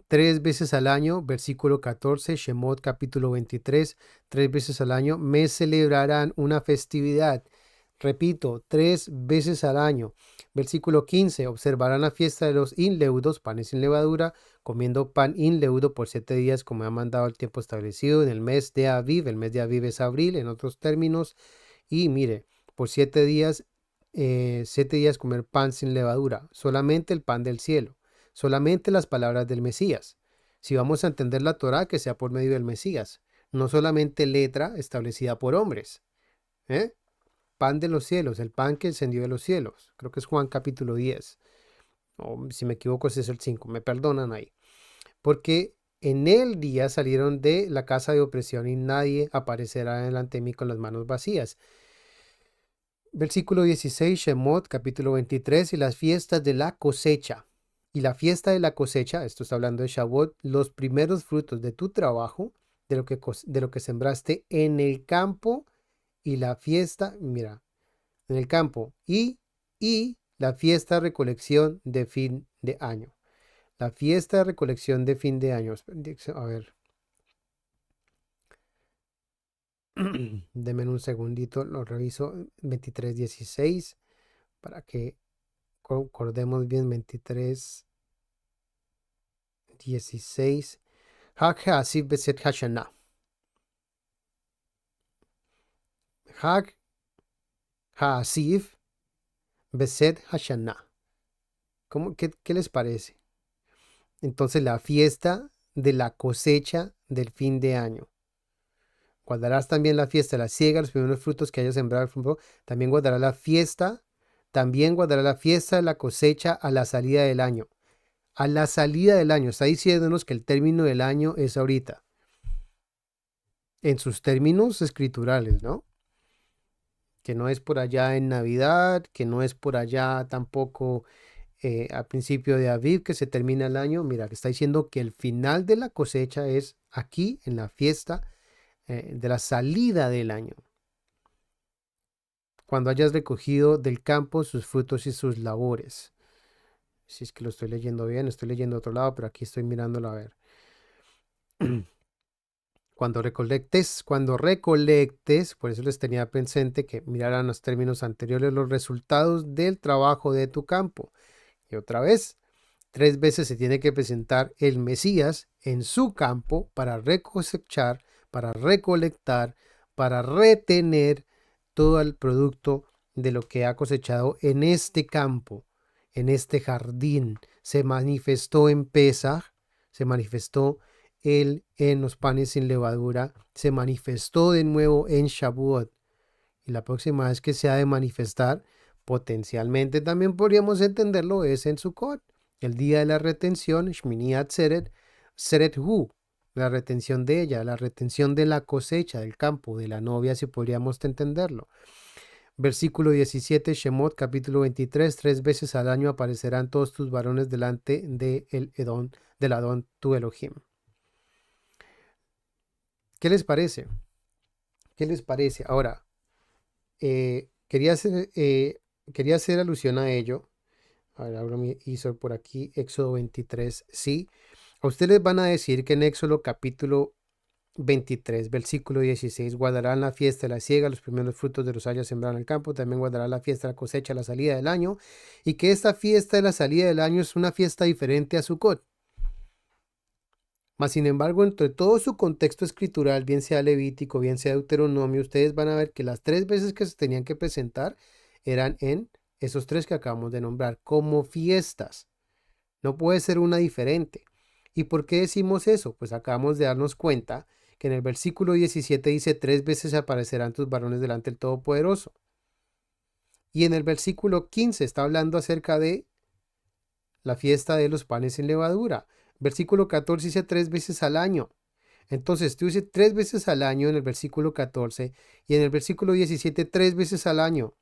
3 veces al año, versículo 14, Shemot capítulo 23, 3 veces al año me celebrarán una festividad. Repito, 3 veces al año. Versículo 15, observarán la fiesta de los inleudos, panes sin levadura, comiendo pan inleudo por 7 días, como ha mandado el tiempo establecido en el mes de Aviv. El mes de Aviv es abril, en otros términos. Y mire, por 7 días, 7 días comer pan sin levadura, solamente el pan del cielo, solamente las palabras del Mesías. Si vamos a entender la Torá, que sea por medio del Mesías, no solamente letra establecida por hombres. ¿eh? Pan de los cielos, el pan que descendió de los cielos. Creo que es Juan capítulo 10. O si me equivoco, ese es el 5. Me perdonan ahí. Porque en el día salieron de la casa de opresión y nadie aparecerá delante de mí con las manos vacías. Versículo 16, Shemot, capítulo 23, y las fiestas de la cosecha. Y la fiesta de la cosecha, esto está hablando de Shavuot, los primeros frutos de tu trabajo, de lo que sembraste en el campo, y la fiesta, mira, en el campo, y la fiesta de recolección de fin de año. La fiesta de recolección de fin de año. A ver. Denme un segundito, lo reviso. 23:16 para que concordemos bien. 23:16. Hag Haasif Beset Hashanah. Hag Haasif Beset Hashanah. ¿Qué les parece? Entonces, la fiesta de la cosecha del fin de año. Guardarás también la fiesta de la siega, los primeros frutos que hayas sembrado. También guardará la fiesta. También guardará la fiesta de la cosecha a la salida del año. A la salida del año. Está diciéndonos que el término del año es ahorita. En sus términos escriturales, ¿no? Que no es por allá en Navidad, que no es por allá tampoco al principio de Aviv que se termina el año. Mira, que está diciendo que el final de la cosecha es aquí en la fiesta de la salida del año. Cuando hayas recogido del campo sus frutos y sus labores. Si es que lo estoy leyendo bien, estoy leyendo otro lado, pero aquí estoy mirándolo a ver. Cuando recolectes, por eso les tenía presente que miraran los términos anteriores, los resultados del trabajo de tu campo. Y otra vez, 3 veces se tiene que presentar el Mesías en su campo para cosechar, para recolectar, para retener todo el producto de lo que ha cosechado en este campo, en este jardín. Se manifestó en Pesaj, se manifestó él en los panes sin levadura, se manifestó de nuevo en Shavuot. Y la próxima vez que se ha de manifestar, potencialmente también podríamos entenderlo, es en Sukkot, el día de la retención, Shmini Atzeret, Seret Hu, la retención de ella, la retención de la cosecha del campo, de la novia, si podríamos entenderlo. Versículo 17, Shemot, capítulo 23, 3 veces al año aparecerán todos tus varones delante del Adón tu Elohim. ¿Qué les parece? ¿Qué les parece? Ahora, quería hacer alusión a ello. A ver, abro mi ISO por aquí, Éxodo 23. Sí, a ustedes van a decir que en Éxodo capítulo 23, versículo 16, guardarán la fiesta de la siega, los primeros frutos de los años sembrados en el campo, también guardará la fiesta de la cosecha a la salida del año, y que esta fiesta de la salida del año es una fiesta diferente a Sukkot. Mas, sin embargo, entre todo su contexto escritural, bien sea Levítico, bien sea Deuteronomio, ustedes van a ver que las 3 veces que se tenían que presentar eran en esos 3 que acabamos de nombrar, como fiestas. No puede ser una diferente. ¿Y por qué decimos eso? Pues acabamos de darnos cuenta que en el versículo 17 dice 3 veces aparecerán tus varones delante del Todopoderoso. Y en el versículo 15 está hablando acerca de la fiesta de los panes sin levadura. Versículo 14 dice 3 veces al año. Entonces, tú dices 3 veces al año en el versículo 14 y en el versículo 17 3 veces al año.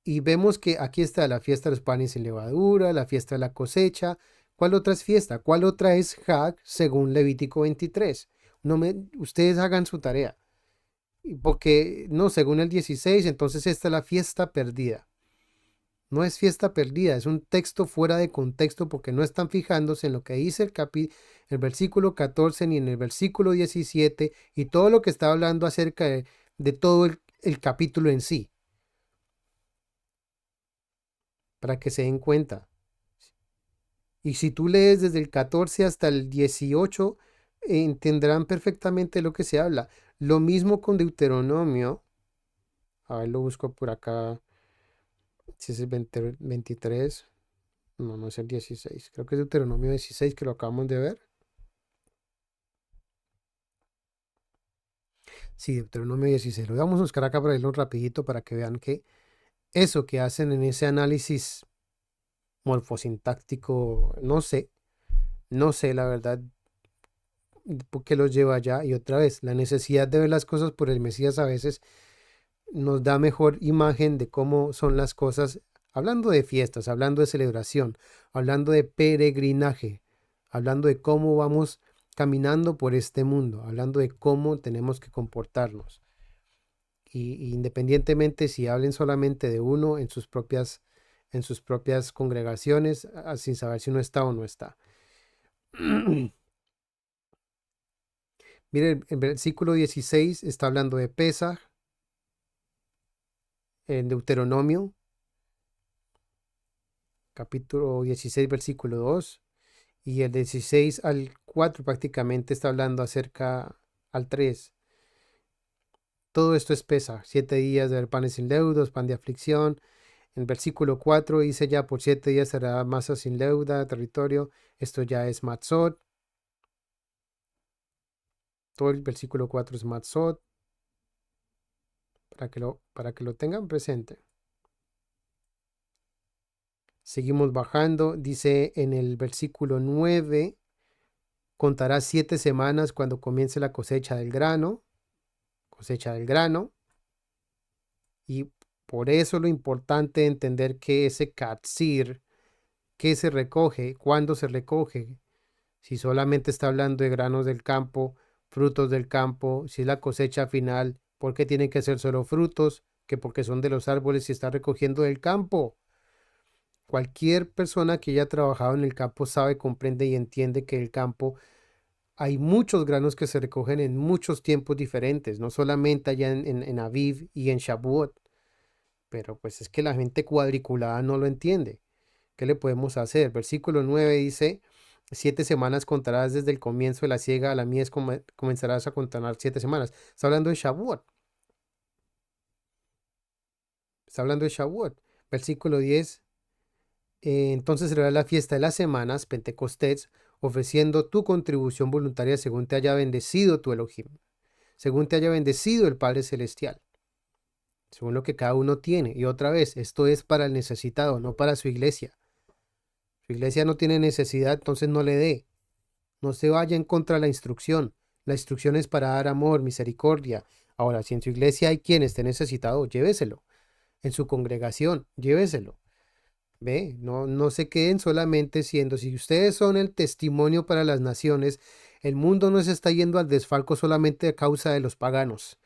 Y vemos que aquí está la fiesta de los panes sin levadura, la fiesta de la cosecha. ¿Cuál otra es fiesta? ¿Cuál otra es Hag según Levítico 23? Ustedes hagan su tarea. Porque no, según el 16, entonces esta es la fiesta perdida. No es fiesta perdida, es un texto fuera de contexto porque no están fijándose en lo que dice el versículo 14 ni en el versículo 17 y todo lo que está hablando acerca de todo el capítulo en sí. para que se den cuenta. Y si tú lees desde el 14 hasta el 18, entenderán perfectamente lo que se habla. Lo mismo con Deuteronomio. A ver, lo busco por acá. Si es el 23. No, no es el 16. Creo que es Deuteronomio 16 que lo acabamos de ver. Sí, Deuteronomio 16. Lo vamos a buscar acá para irlo rapidito para que vean que eso que hacen en ese análisis morfosintáctico, no sé la verdad por qué los lleva allá. Y otra vez, la necesidad de ver las cosas por el Mesías a veces nos da mejor imagen de cómo son las cosas, hablando de fiestas, hablando de celebración, hablando de peregrinaje, hablando de cómo vamos caminando por este mundo, hablando de cómo tenemos que comportarnos. Y independientemente si hablen solamente de uno en sus propias congregaciones, sin saber si uno está o no está. Mire, el versículo 16 está hablando de Pesaj, en Deuteronomio, capítulo 16, versículo 2. Y el 16 al 4 prácticamente está hablando acerca al 3. Todo esto es Pesaj, 7 días de haber panes sin leudos, pan de aflicción. En versículo 4 dice ya por 7 días será masa sin leuda, territorio. Esto ya es Matzot. Todo el versículo 4 es Matzot, para que lo tengan presente. Seguimos bajando, dice en el versículo 9, contarás 7 semanas cuando comience la cosecha del grano, y por eso lo importante es entender que ese katsir, que se recoge, cuándo se recoge, si solamente está hablando de granos del campo, frutos del campo, si es la cosecha final, ¿por qué tienen que ser solo frutos? Que porque son de los árboles y está recogiendo del campo. Cualquier persona que haya trabajado en el campo sabe, comprende y entiende que el campo hay muchos granos que se recogen en muchos tiempos diferentes, no solamente allá en Aviv y en Shavuot, pero pues es que la gente cuadriculada no lo entiende. ¿Qué le podemos hacer? Versículo 9 dice, 7 semanas contarás desde el comienzo de la siega a la mies, comenzarás a contar 7 semanas. Está hablando de Shavuot. Está hablando de Shavuot. Versículo 10, entonces será la fiesta de las semanas, Pentecostés, ofreciendo tu contribución voluntaria según te haya bendecido tu Elohim, según te haya bendecido el Padre Celestial, según lo que cada uno tiene. Y otra vez, esto es para el necesitado, no para su iglesia. Su iglesia no tiene necesidad, entonces no le dé. No se vaya en contra de la instrucción. La instrucción es para dar amor, misericordia. Ahora, si en su iglesia hay quien esté necesitado, lléveselo. En su congregación, lléveselo. Ve, no se queden solamente siendo, si ustedes son el testimonio para las naciones, el mundo no se está yendo al desfalco solamente a causa de los paganos,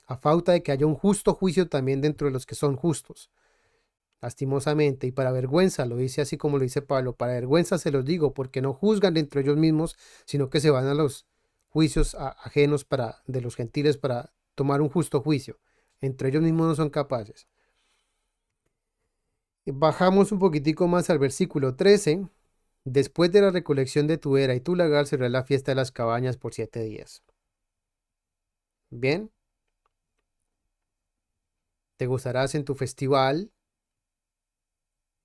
a falta de que haya un justo juicio también dentro de los que son justos. Lastimosamente, y para vergüenza, lo dice así como lo dice Pablo, para vergüenza se los digo, porque no juzgan entre ellos mismos, sino que se van a los juicios ajenos de los gentiles para tomar un justo juicio. Entre ellos mismos no son capaces. Bajamos un poquitico más al versículo 13. Después de la recolección de tu era y tu lagar será la fiesta de las cabañas por 7 días. Bien, te gozarás en tu festival.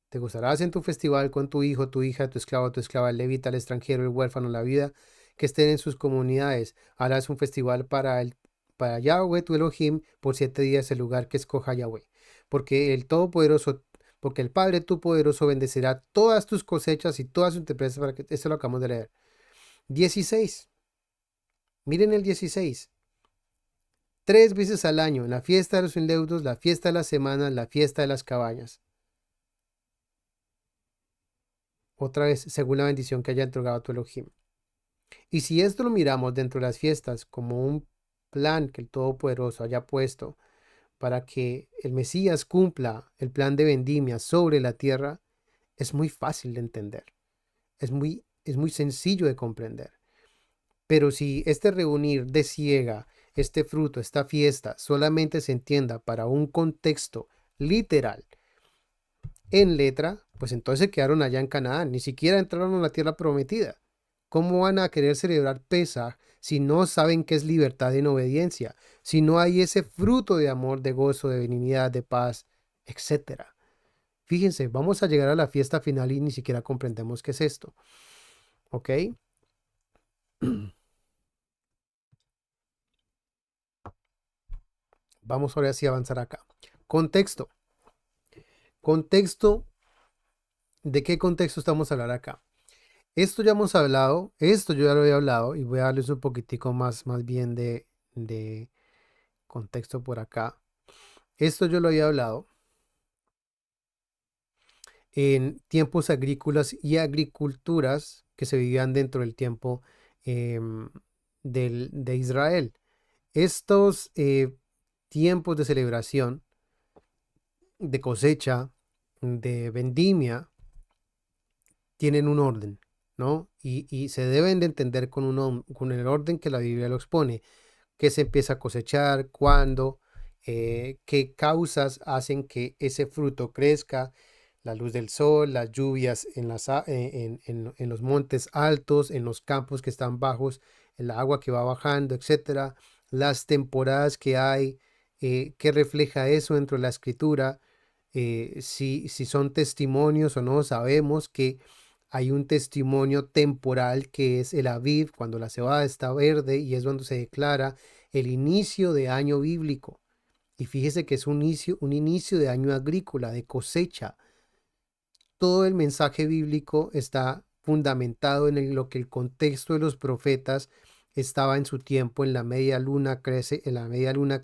Te gozarás en tu festival con tu hijo, tu hija, tu esclava, el levita, el extranjero, el huérfano, la vida, que estén en sus comunidades. Harás un festival para Yahweh, tu Elohim, por 7 días el lugar que escoja Yahweh. Porque el Todopoderoso, porque el Padre Todopoderoso bendecirá todas tus cosechas y todas tus empresas, para que esto lo acabamos de leer. 16. Miren el 16. 3 veces al año, la fiesta de los endeudos, la fiesta de las semanas, la fiesta de las cabañas. Otra vez, según la bendición que haya entregado tu Elohim. Y si esto lo miramos dentro de las fiestas como un plan que el Todopoderoso haya puesto para que el Mesías cumpla el plan de vendimia sobre la tierra, es muy fácil de entender. Es muy sencillo de comprender. Pero si este reunir de siega, este fruto, esta fiesta, solamente se entienda para un contexto literal, en letra, pues entonces se quedaron allá en Canaán, ni siquiera entraron a la tierra prometida. ¿Cómo van a querer celebrar Pesaj si no saben qué es libertad en obediencia? Si no hay ese fruto de amor, de gozo, de benignidad, de paz, etcétera. Fíjense, vamos a llegar a la fiesta final y ni siquiera comprendemos qué es esto. ¿Ok? Vamos ahora sí a avanzar acá. Contexto. Contexto. ¿De qué contexto estamos hablando acá? Esto ya hemos hablado, esto yo ya lo he hablado y voy a darles un poquitico más bien de contexto por acá. Esto yo lo había hablado en tiempos agrícolas y agriculturas que se vivían dentro del tiempo em, de Israel. Estos tiempos de celebración, de cosecha, de vendimia, tienen un orden, ¿no? Y se deben de entender con el orden que la Biblia lo expone, que se empieza a cosechar, cuándo, qué causas hacen que ese fruto crezca, la luz del sol, las lluvias en los montes altos, en los campos que están bajos, el agua que va bajando, etcétera, las temporadas que hay, qué refleja eso dentro de la escritura, si son testimonios o no, sabemos que hay un testimonio temporal que es el Aviv, cuando la cebada está verde y es cuando se declara el inicio de año bíblico. Y fíjese que es un inicio de año agrícola, de cosecha. Todo el mensaje bíblico está fundamentado en lo que el contexto de los profetas estaba en su tiempo, en la media luna crece, en la media luna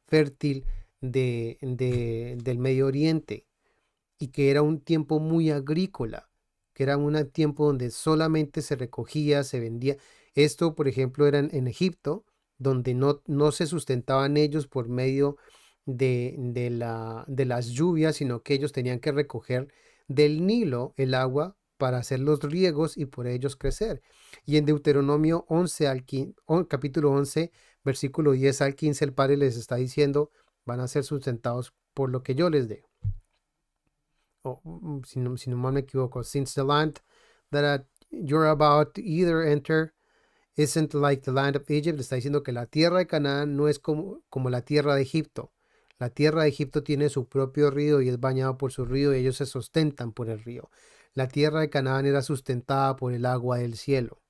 fértil del Medio Oriente, y que era un tiempo muy agrícola, que era un tiempo donde solamente se recogía, se vendía. Esto, por ejemplo, era en Egipto, donde no se sustentaban ellos por medio de las lluvias, sino que ellos tenían que recoger del Nilo el agua para hacer los riegos y por ellos crecer. Y en Deuteronomio 11 capítulo 11, versículo 10 al 15, el Padre les está diciendo, van a ser sustentados por lo que yo les dé. Si no mal me equivoco, since the land that you're about to either enter isn't like the land of Egypt, está diciendo que la tierra de Canaán no es como la tierra de Egipto. La tierra de Egipto tiene su propio río y es bañado por su río y ellos se sustentan por el río. La tierra de Canaán era sustentada por el agua del cielo.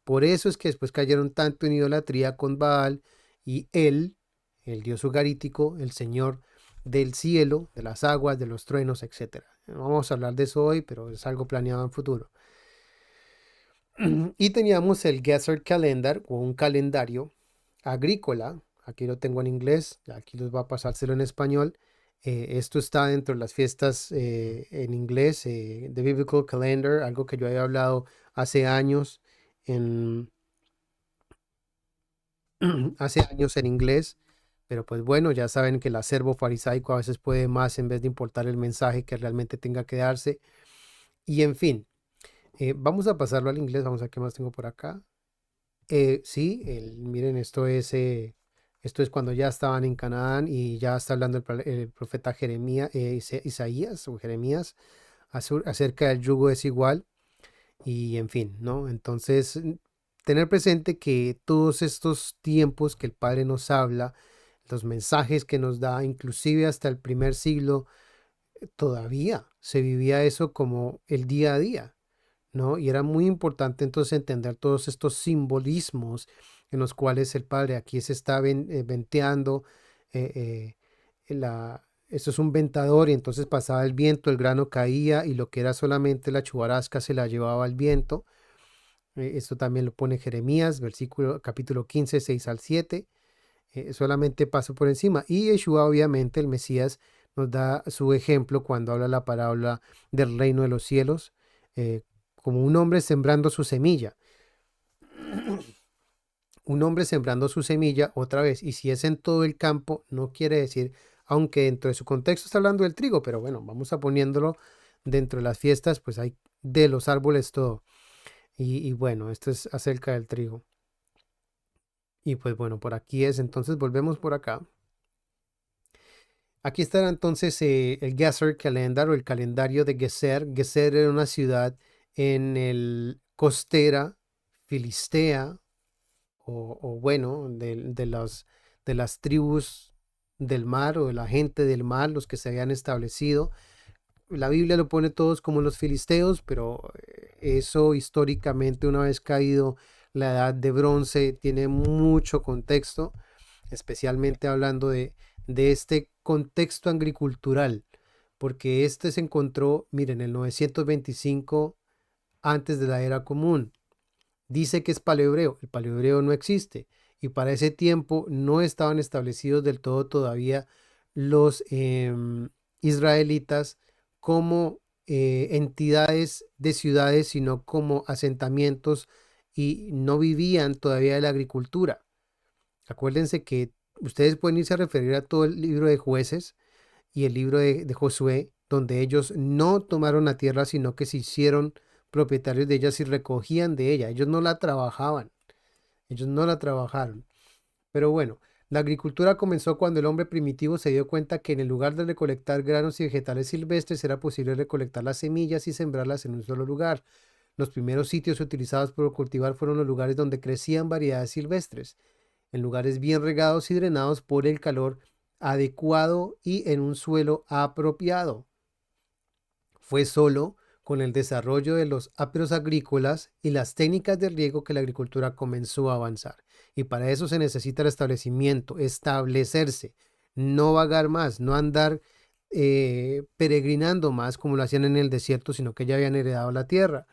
Por eso es que después cayeron tanto en idolatría con Baal y él, el dios ugarítico, el señor del cielo, de las aguas, de los truenos, etcétera. No vamos a hablar de eso hoy, pero es algo planeado en futuro. Y teníamos el Gezer Calendar o un calendario agrícola. Aquí lo tengo en inglés, aquí les va a pasárselo en español. Esto está dentro de las fiestas en inglés, The Biblical Calendar, algo que yo había hablado hace años en, hace años en inglés. Pero pues bueno, ya saben que el acervo farisaico a veces puede más en vez de importar el mensaje que realmente tenga que darse. Y en fin, vamos a pasarlo al inglés. Vamos a ver qué más tengo por acá. Sí, miren, esto es cuando ya estaban en Canaán y ya está hablando el profeta Jeremías, Isaías o Jeremías acerca del yugo desigual y en fin, ¿no? Entonces, tener presente que todos estos tiempos que el Padre nos habla, los mensajes que nos da, inclusive hasta el primer siglo, todavía se vivía eso como el día a día, ¿no? Y era muy importante entonces entender todos estos simbolismos en los cuales el Padre aquí se está venteando, esto es un ventador y entonces pasaba el viento, el grano caía y lo que era solamente la chubarasca se la llevaba el viento. Esto también lo pone Jeremías, capítulo 15, 6 al 7. Solamente paso por encima. Y Yeshua, obviamente, el Mesías, nos da su ejemplo cuando habla la parábola del reino de los cielos, como un hombre sembrando su semilla. Un hombre sembrando su semilla otra vez. Y si es en todo el campo, no quiere decir, aunque dentro de su contexto está hablando del trigo, pero bueno, vamos a poniéndolo dentro de las fiestas, pues hay de los árboles todo. Y bueno, esto es acerca del trigo. Y pues bueno, por aquí es, entonces volvemos por acá. Aquí estará entonces el Geser Calendar o el calendario de Geser. Geser era una ciudad en el costera filistea o bueno, de las tribus del mar o de la gente del mar, los que se habían establecido. La Biblia lo pone todos como los filisteos, pero eso históricamente, una vez caído la edad de bronce, tiene mucho contexto, especialmente hablando de este contexto agricultural, porque este se encontró, miren, en el 925 antes de la era común. Dice que es paleohebreo, el paleohebreo no existe, y para ese tiempo no estaban establecidos del todo todavía los israelitas como entidades de ciudades, sino como asentamientos, y no vivían todavía de la agricultura. Acuérdense que ustedes pueden irse a referir a todo el libro de Jueces y el libro de Josué, donde ellos no tomaron la tierra, sino que se hicieron propietarios de ellas y recogían de ella. Ellos no la trabajaban, ellos no la trabajaron. Pero bueno, la agricultura comenzó cuando el hombre primitivo se dio cuenta que en el lugar de recolectar granos y vegetales silvestres era posible recolectar las semillas y sembrarlas en un solo lugar. Los primeros sitios utilizados para cultivar fueron los lugares donde crecían variedades silvestres, en lugares bien regados y drenados por el calor adecuado y en un suelo apropiado. Fue solo con el desarrollo de los aperos agrícolas y las técnicas de riego que la agricultura comenzó a avanzar. Y para eso se necesita el establecimiento, establecerse, no vagar más, no andar peregrinando más como lo hacían en el desierto, sino que ya habían heredado la tierra.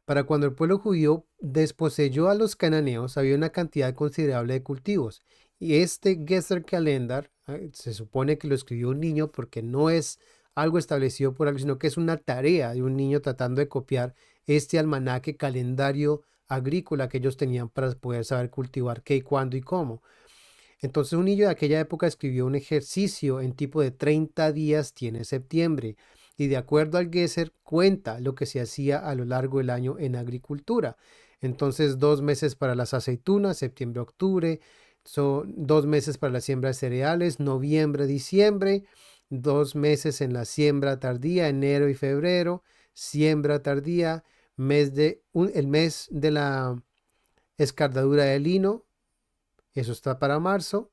Para cuando el pueblo judío desposeyó a los cananeos, había una cantidad considerable de cultivos. Y este Geser Calendar, se supone que lo escribió un niño porque no es algo establecido por alguien, sino que es una tarea de un niño tratando de copiar este almanaque calendario agrícola que ellos tenían para poder saber cultivar qué, cuándo y cómo. Entonces un niño de aquella época escribió un ejercicio en tipo de 30 días tiene septiembre, y de acuerdo al Gesser cuenta lo que se hacía a lo largo del año en agricultura. Entonces 2 meses para las aceitunas, septiembre, octubre, son 2 meses para la siembra de cereales, noviembre, diciembre, 2 meses en la siembra tardía, enero y febrero, siembra tardía, el mes de la escardadura de lino, eso está para marzo.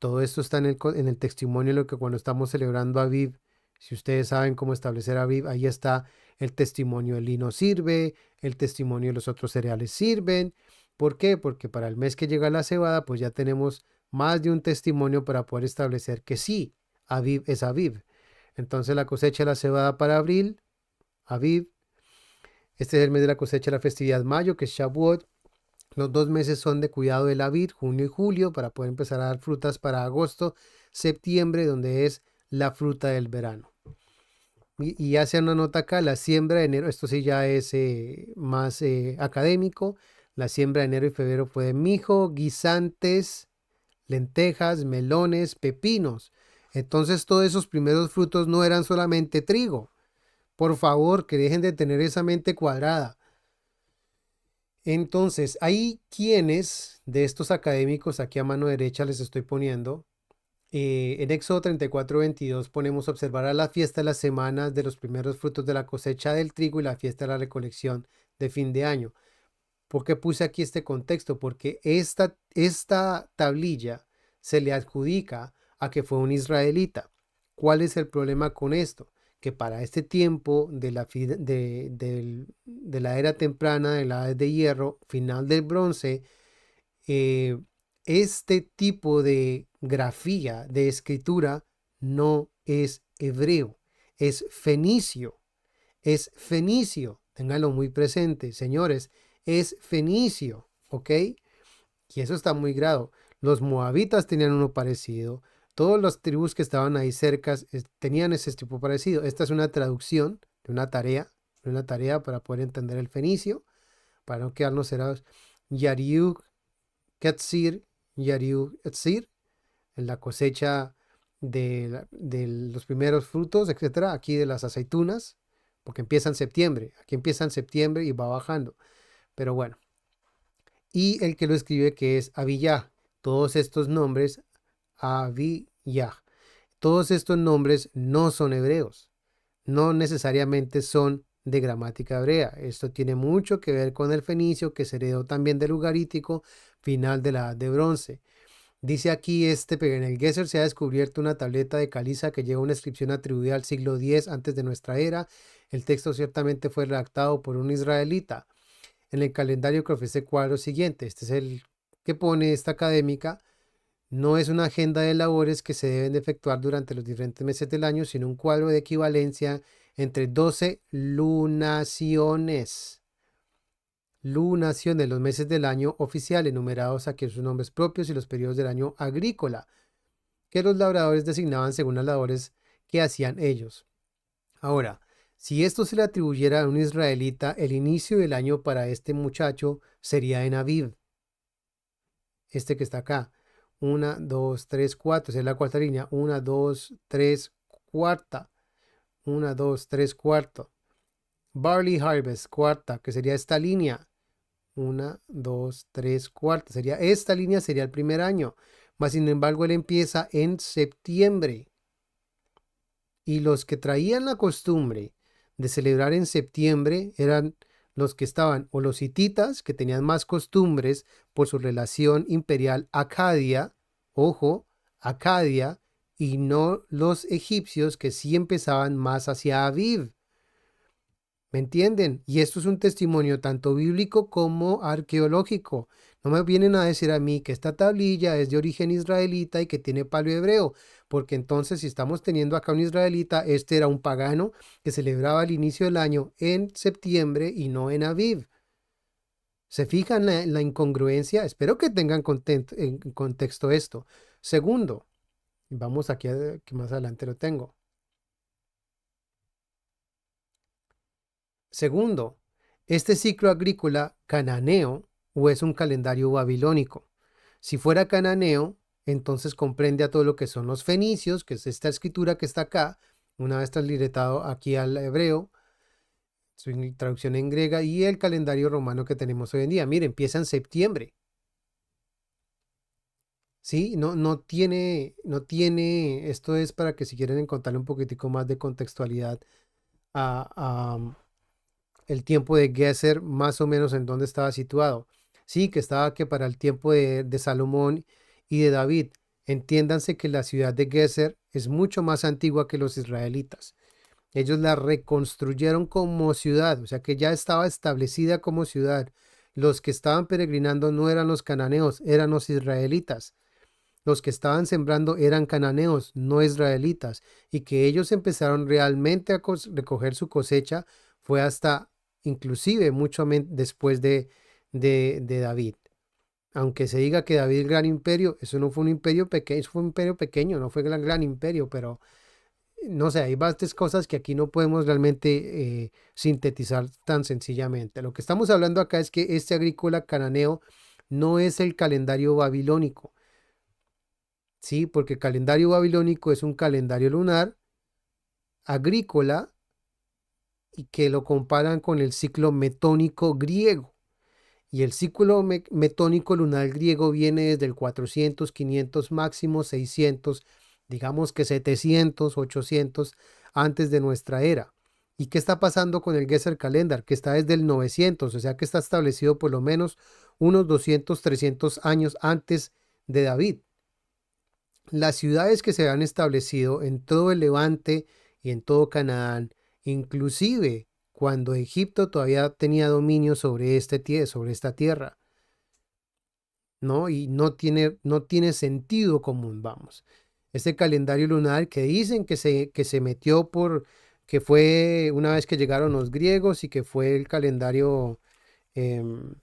Todo esto está en el testimonio, lo que cuando estamos celebrando a Aviv, si ustedes saben cómo establecer a Aviv, ahí está el testimonio del lino sirve, el testimonio de los otros cereales sirven. ¿Por qué? Porque para el mes que llega la cebada, pues ya tenemos más de un testimonio para poder establecer que sí, Aviv es Aviv. Entonces la cosecha de la cebada para abril, Aviv. Este es el mes de la cosecha de la festividad mayo, que es Shavuot. Los 2 meses son de cuidado de la vid, junio y julio, para poder empezar a dar frutas para agosto, septiembre, donde es la fruta del verano. Y hace una nota acá, la siembra de enero, esto sí ya es más académico, la siembra de enero y febrero fue de mijo, guisantes, lentejas, melones, pepinos. Entonces todos esos primeros frutos no eran solamente trigo. Por favor, que dejen de tener esa mente cuadrada. Entonces, hay quienes de estos académicos, aquí a mano derecha les estoy poniendo, en Éxodo 34:22 ponemos observar a la fiesta de las semanas de los primeros frutos de la cosecha del trigo y la fiesta de la recolección de fin de año. ¿Por qué puse aquí este contexto? Porque esta tablilla se le adjudica a que fue un israelita. ¿Cuál es el problema con esto? Que para este tiempo de la era temprana, de la edad de hierro, final del bronce, eh, este tipo de grafía, de escritura, no es hebreo, es fenicio. Es fenicio. Ténganlo muy presente, señores. Es fenicio, ¿ok? Y eso está muy grado. Los moabitas tenían uno parecido. Todas las tribus que estaban ahí cerca tenían ese tipo parecido. Esta es una traducción de una tarea para poder entender el fenicio, para no quedarnos cerrados. Yariu Ketzir, Yariu Etzir, en la cosecha de los primeros frutos, etcétera, aquí de las aceitunas, porque empieza en septiembre. Aquí empieza en septiembre y va bajando. Pero bueno, y el que lo escribe que es Abiyah. Todos estos nombres, Abiyah. todos estos nombres no son hebreos, no necesariamente son de gramática hebrea. Esto tiene mucho que ver con el fenicio, que se heredó también del ugarítico final de la Edad de Bronce. Dice aquí en el Geser se ha descubierto una tableta de caliza que lleva una inscripción atribuida al siglo X antes de nuestra era. El texto ciertamente fue redactado por un israelita. En el calendario que ofrece el cuadro siguiente, este es el que pone esta académica, no es una agenda de labores que se deben de efectuar durante los diferentes meses del año, sino un cuadro de equivalencia entre 12 lunaciones. Lunaciones, los meses del año oficial, enumerados aquí en sus nombres propios, y los periodos del año agrícola, que los labradores designaban según las labores que hacían ellos. Ahora, si esto se le atribuyera a un israelita, el inicio del año para este muchacho sería en Aviv. Este que está acá. 1, 2, 3, 4. Esa es la cuarta línea. 1, 2, 3, cuarta. 1, 2, 3, cuarto. Barley Harvest, cuarta, que sería esta línea. 1, 2, 3, cuarta. Esta línea sería el primer año. Mas, sin embargo, él empieza en septiembre. Y los que traían la costumbre de celebrar en septiembre eran los que estaban, o los hititas, que tenían más costumbres por su relación imperial Acadia, ojo, Acadia, y no los egipcios, que sí empezaban más hacia Aviv. ¿Me entienden? Y esto es un testimonio tanto bíblico como arqueológico. No me vienen a decir a mí que esta tablilla es de origen israelita y que tiene palio hebreo, porque entonces si estamos teniendo acá un israelita, este era un pagano que celebraba el inicio del año en septiembre y no en Aviv. ¿Se fijan la incongruencia? Espero que tengan en contexto esto. Segundo, vamos aquí, que más adelante lo tengo. Segundo, este ciclo agrícola cananeo o es un calendario babilónico. Si fuera cananeo, entonces comprende a todo lo que son los fenicios, que es esta escritura que está acá, una vez transliteratado aquí al hebreo, su traducción en griega, y el calendario romano que tenemos hoy en día. Mire, empieza en septiembre. Sí, no tiene, esto es para que si quieren encontrarle un poquitico más de contextualidad a el tiempo de Geser, más o menos en dónde estaba situado. Sí, que estaba que para el tiempo de Salomón y de David. Entiéndanse que la ciudad de Geser es mucho más antigua que los israelitas. Ellos la reconstruyeron como ciudad, o sea que ya estaba establecida como ciudad. Los que estaban peregrinando no eran los cananeos, eran los israelitas. Los que estaban sembrando eran cananeos, no israelitas. Y que ellos empezaron realmente a recoger su cosecha fue hasta inclusive mucho después de David. Aunque se diga que David el gran imperio, eso no fue un imperio pequeño, eso fue un imperio pequeño, no fue el gran imperio, pero no sé, hay bastantes cosas que aquí no podemos realmente sintetizar tan sencillamente. Lo que estamos hablando acá es que este agrícola cananeo no es el calendario babilónico, ¿sí? Porque el calendario babilónico es un calendario lunar agrícola y que lo comparan con el ciclo metónico griego. Y el ciclo metónico lunar griego viene desde el 400, 500, máximo 600, digamos que 700, 800 antes de nuestra era. ¿Y qué está pasando con el Geser Calendar? Que está desde el 900, o sea que está establecido por lo menos unos 200, 300 años antes de David. Las ciudades que se han establecido en todo el Levante y en todo Canaán, inclusive cuando Egipto todavía tenía dominio sobre sobre esta tierra, ¿no? Y no tiene sentido común, vamos. Este calendario lunar que dicen que se metió que fue una vez que llegaron los griegos y que fue el calendario em,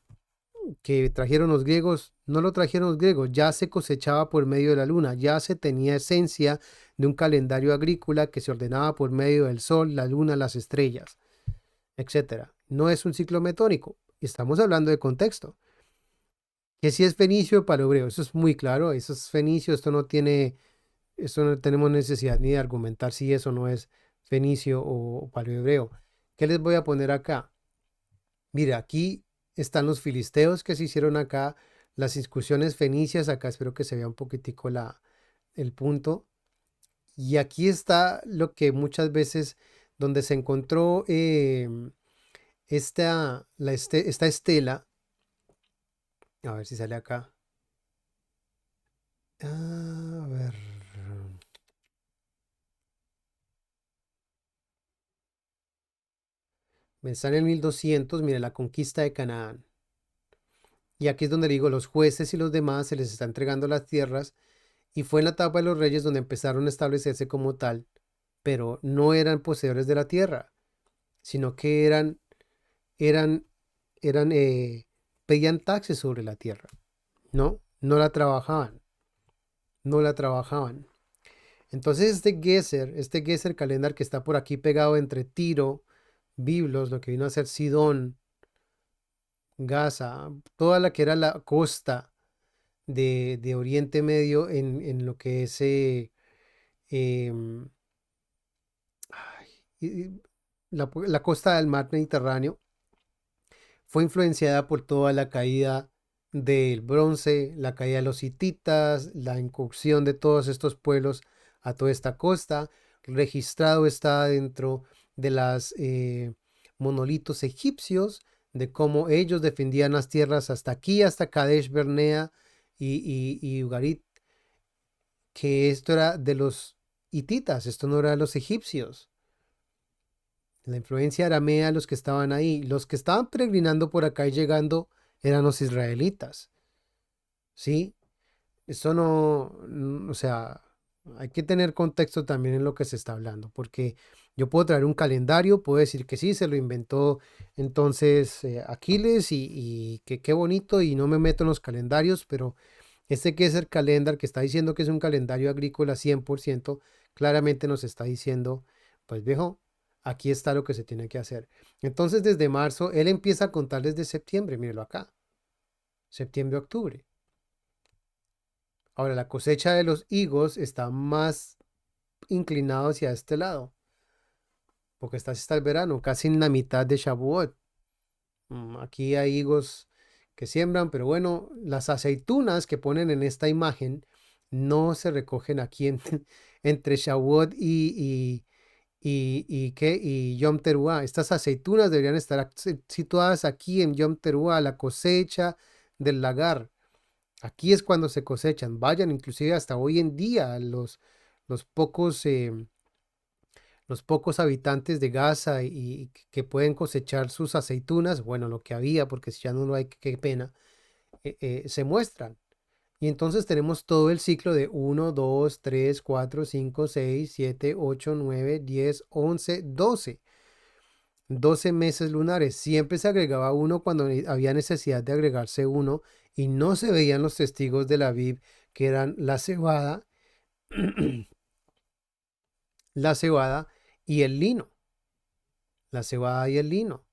que trajeron los griegos, no lo trajeron los griegos, ya se cosechaba por medio de la luna, ya se tenía esencia de un calendario agrícola que se ordenaba por medio del sol, la luna, las estrellas, etcétera. No es un ciclo metónico, estamos hablando de contexto. Que si es fenicio para hebreo, eso es muy claro, eso es fenicio, esto no tenemos necesidad ni de argumentar si eso no es fenicio o paleohebreo. ¿Qué les voy a poner acá? Mira, aquí están los filisteos que se hicieron acá, las incursiones fenicias, acá espero que se vea un poquitico el punto. Y aquí está lo que muchas veces, donde se encontró esta estela, a ver si sale acá. A ver. Me sale en 1200, mire, la conquista de Canaán. Y aquí es donde digo, los jueces y los demás se les está entregando las tierras. Y fue en la etapa de los reyes donde empezaron a establecerse como tal, pero no eran poseedores de la tierra, sino que eran, pedían taxes sobre la tierra. No la trabajaban, no la trabajaban. Entonces este Geser calendar que está por aquí pegado entre Tiro, Biblos, lo que vino a ser Sidón, Gaza, toda la que era la costa de Oriente Medio en lo que es em, ay, la costa del mar Mediterráneo, fue influenciada por toda la caída del bronce, la caída de los hititas, la incursión de todos estos pueblos a toda esta costa. Registrado está dentro de las monolitos egipcios, de cómo ellos defendían las tierras hasta aquí, hasta Kadesh Bernea y Ugarit, que esto era de los hititas, esto no era de los egipcios. La influencia aramea, los que estaban ahí, los que estaban peregrinando por acá y llegando eran los israelitas, ¿sí? Esto no, o sea, hay que tener contexto también en lo que se está hablando, porque yo puedo traer un calendario, puedo decir que sí, se lo inventó entonces Aquiles y que qué bonito y no me meto en los calendarios, pero este que es el calendar que está diciendo que es un calendario agrícola 100%, claramente nos está diciendo, pues viejo, aquí está lo que se tiene que hacer. Entonces desde marzo, él empieza a contar desde septiembre, mírelo acá, septiembre, octubre. Ahora la cosecha de los higos está más inclinado hacia este lado, porque está el verano, casi en la mitad de Shavuot. Aquí hay higos que siembran, pero bueno, las aceitunas que ponen en esta imagen no se recogen aquí entre Shavuot y Yom Teruah. Estas aceitunas deberían estar situadas aquí en Yom Teruah, la cosecha del lagar. Aquí es cuando se cosechan. Vayan, inclusive hasta hoy en día, los pocos, los pocos habitantes de Gaza y que pueden cosechar sus aceitunas, bueno, lo que había, porque si ya no lo hay, qué pena, se muestran. Y entonces tenemos todo el ciclo de 1, 2, 3, 4, 5, 6, 7, 8, 9, 10, 11, 12. 12 meses lunares. Siempre se agregaba uno cuando había necesidad de agregarse uno y no se veían los testigos de la vid, que eran la cebada, la cebada y el lino. La cebada y el lino.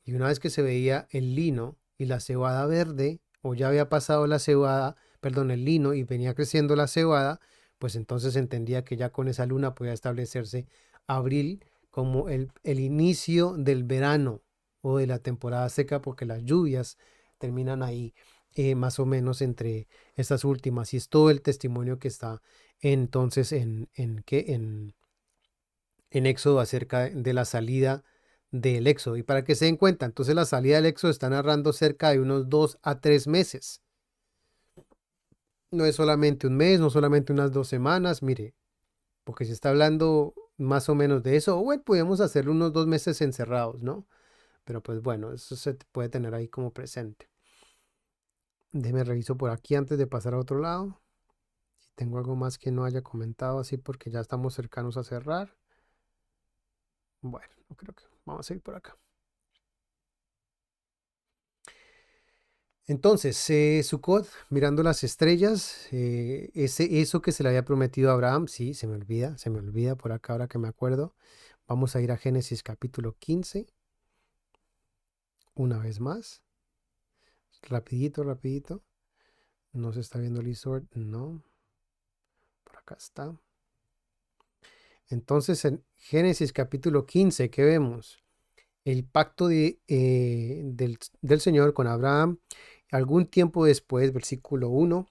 Y una vez que se veía el lino y la cebada verde, o ya había pasado la cebada, perdón, el lino y venía creciendo la cebada, pues entonces entendía que ya con esa luna podía establecerse abril como el inicio del verano o de la temporada seca, porque las lluvias terminan ahí más o menos entre estas últimas. Y es todo el testimonio que está entonces en Éxodo acerca de la salida del Éxodo. Y para que se den cuenta, entonces la salida del Éxodo está narrando cerca de unos 2 a 3 meses. No es solamente un mes, no solamente unas 2 semanas, mire, porque se está hablando más o menos de eso. O bueno, podemos hacerlo unos 2 meses encerrados, ¿no? Pero pues bueno, eso se puede tener ahí como presente. Déjeme reviso por aquí antes de pasar a otro lado. Si tengo algo más que no haya comentado así porque ya estamos cercanos a cerrar. Bueno, no creo que vamos a ir por acá. Entonces, Sucot, mirando las estrellas, eso que se le había prometido a Abraham, sí, se me olvida por acá ahora que me acuerdo. Vamos a ir a Génesis capítulo 15, una vez más. Rapidito, rapidito. No se está viendo el Isord, no. Por acá está. Entonces, en Génesis capítulo 15, ¿qué vemos? El pacto del Señor con Abraham. Algún tiempo después, versículo 1.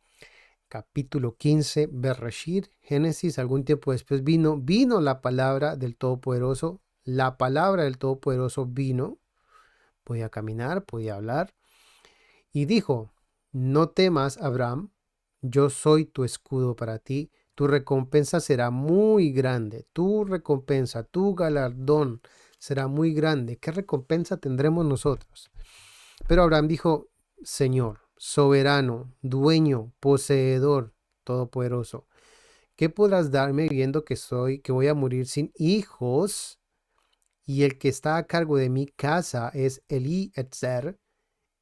capítulo 15, Bereshit, Génesis. Algún tiempo después vino la palabra del Todopoderoso. La palabra del Todopoderoso vino, podía caminar, podía hablar, y dijo: no temas, Abraham, yo soy tu escudo para ti, tu recompensa será muy grande, tu recompensa, tu galardón será muy grande. ¿Qué recompensa tendremos nosotros? Pero Abraham dijo: Señor, soberano, dueño, poseedor, todopoderoso, ¿qué podrás darme viendo que voy a morir sin hijos? Y el que está a cargo de mi casa es Eliezer,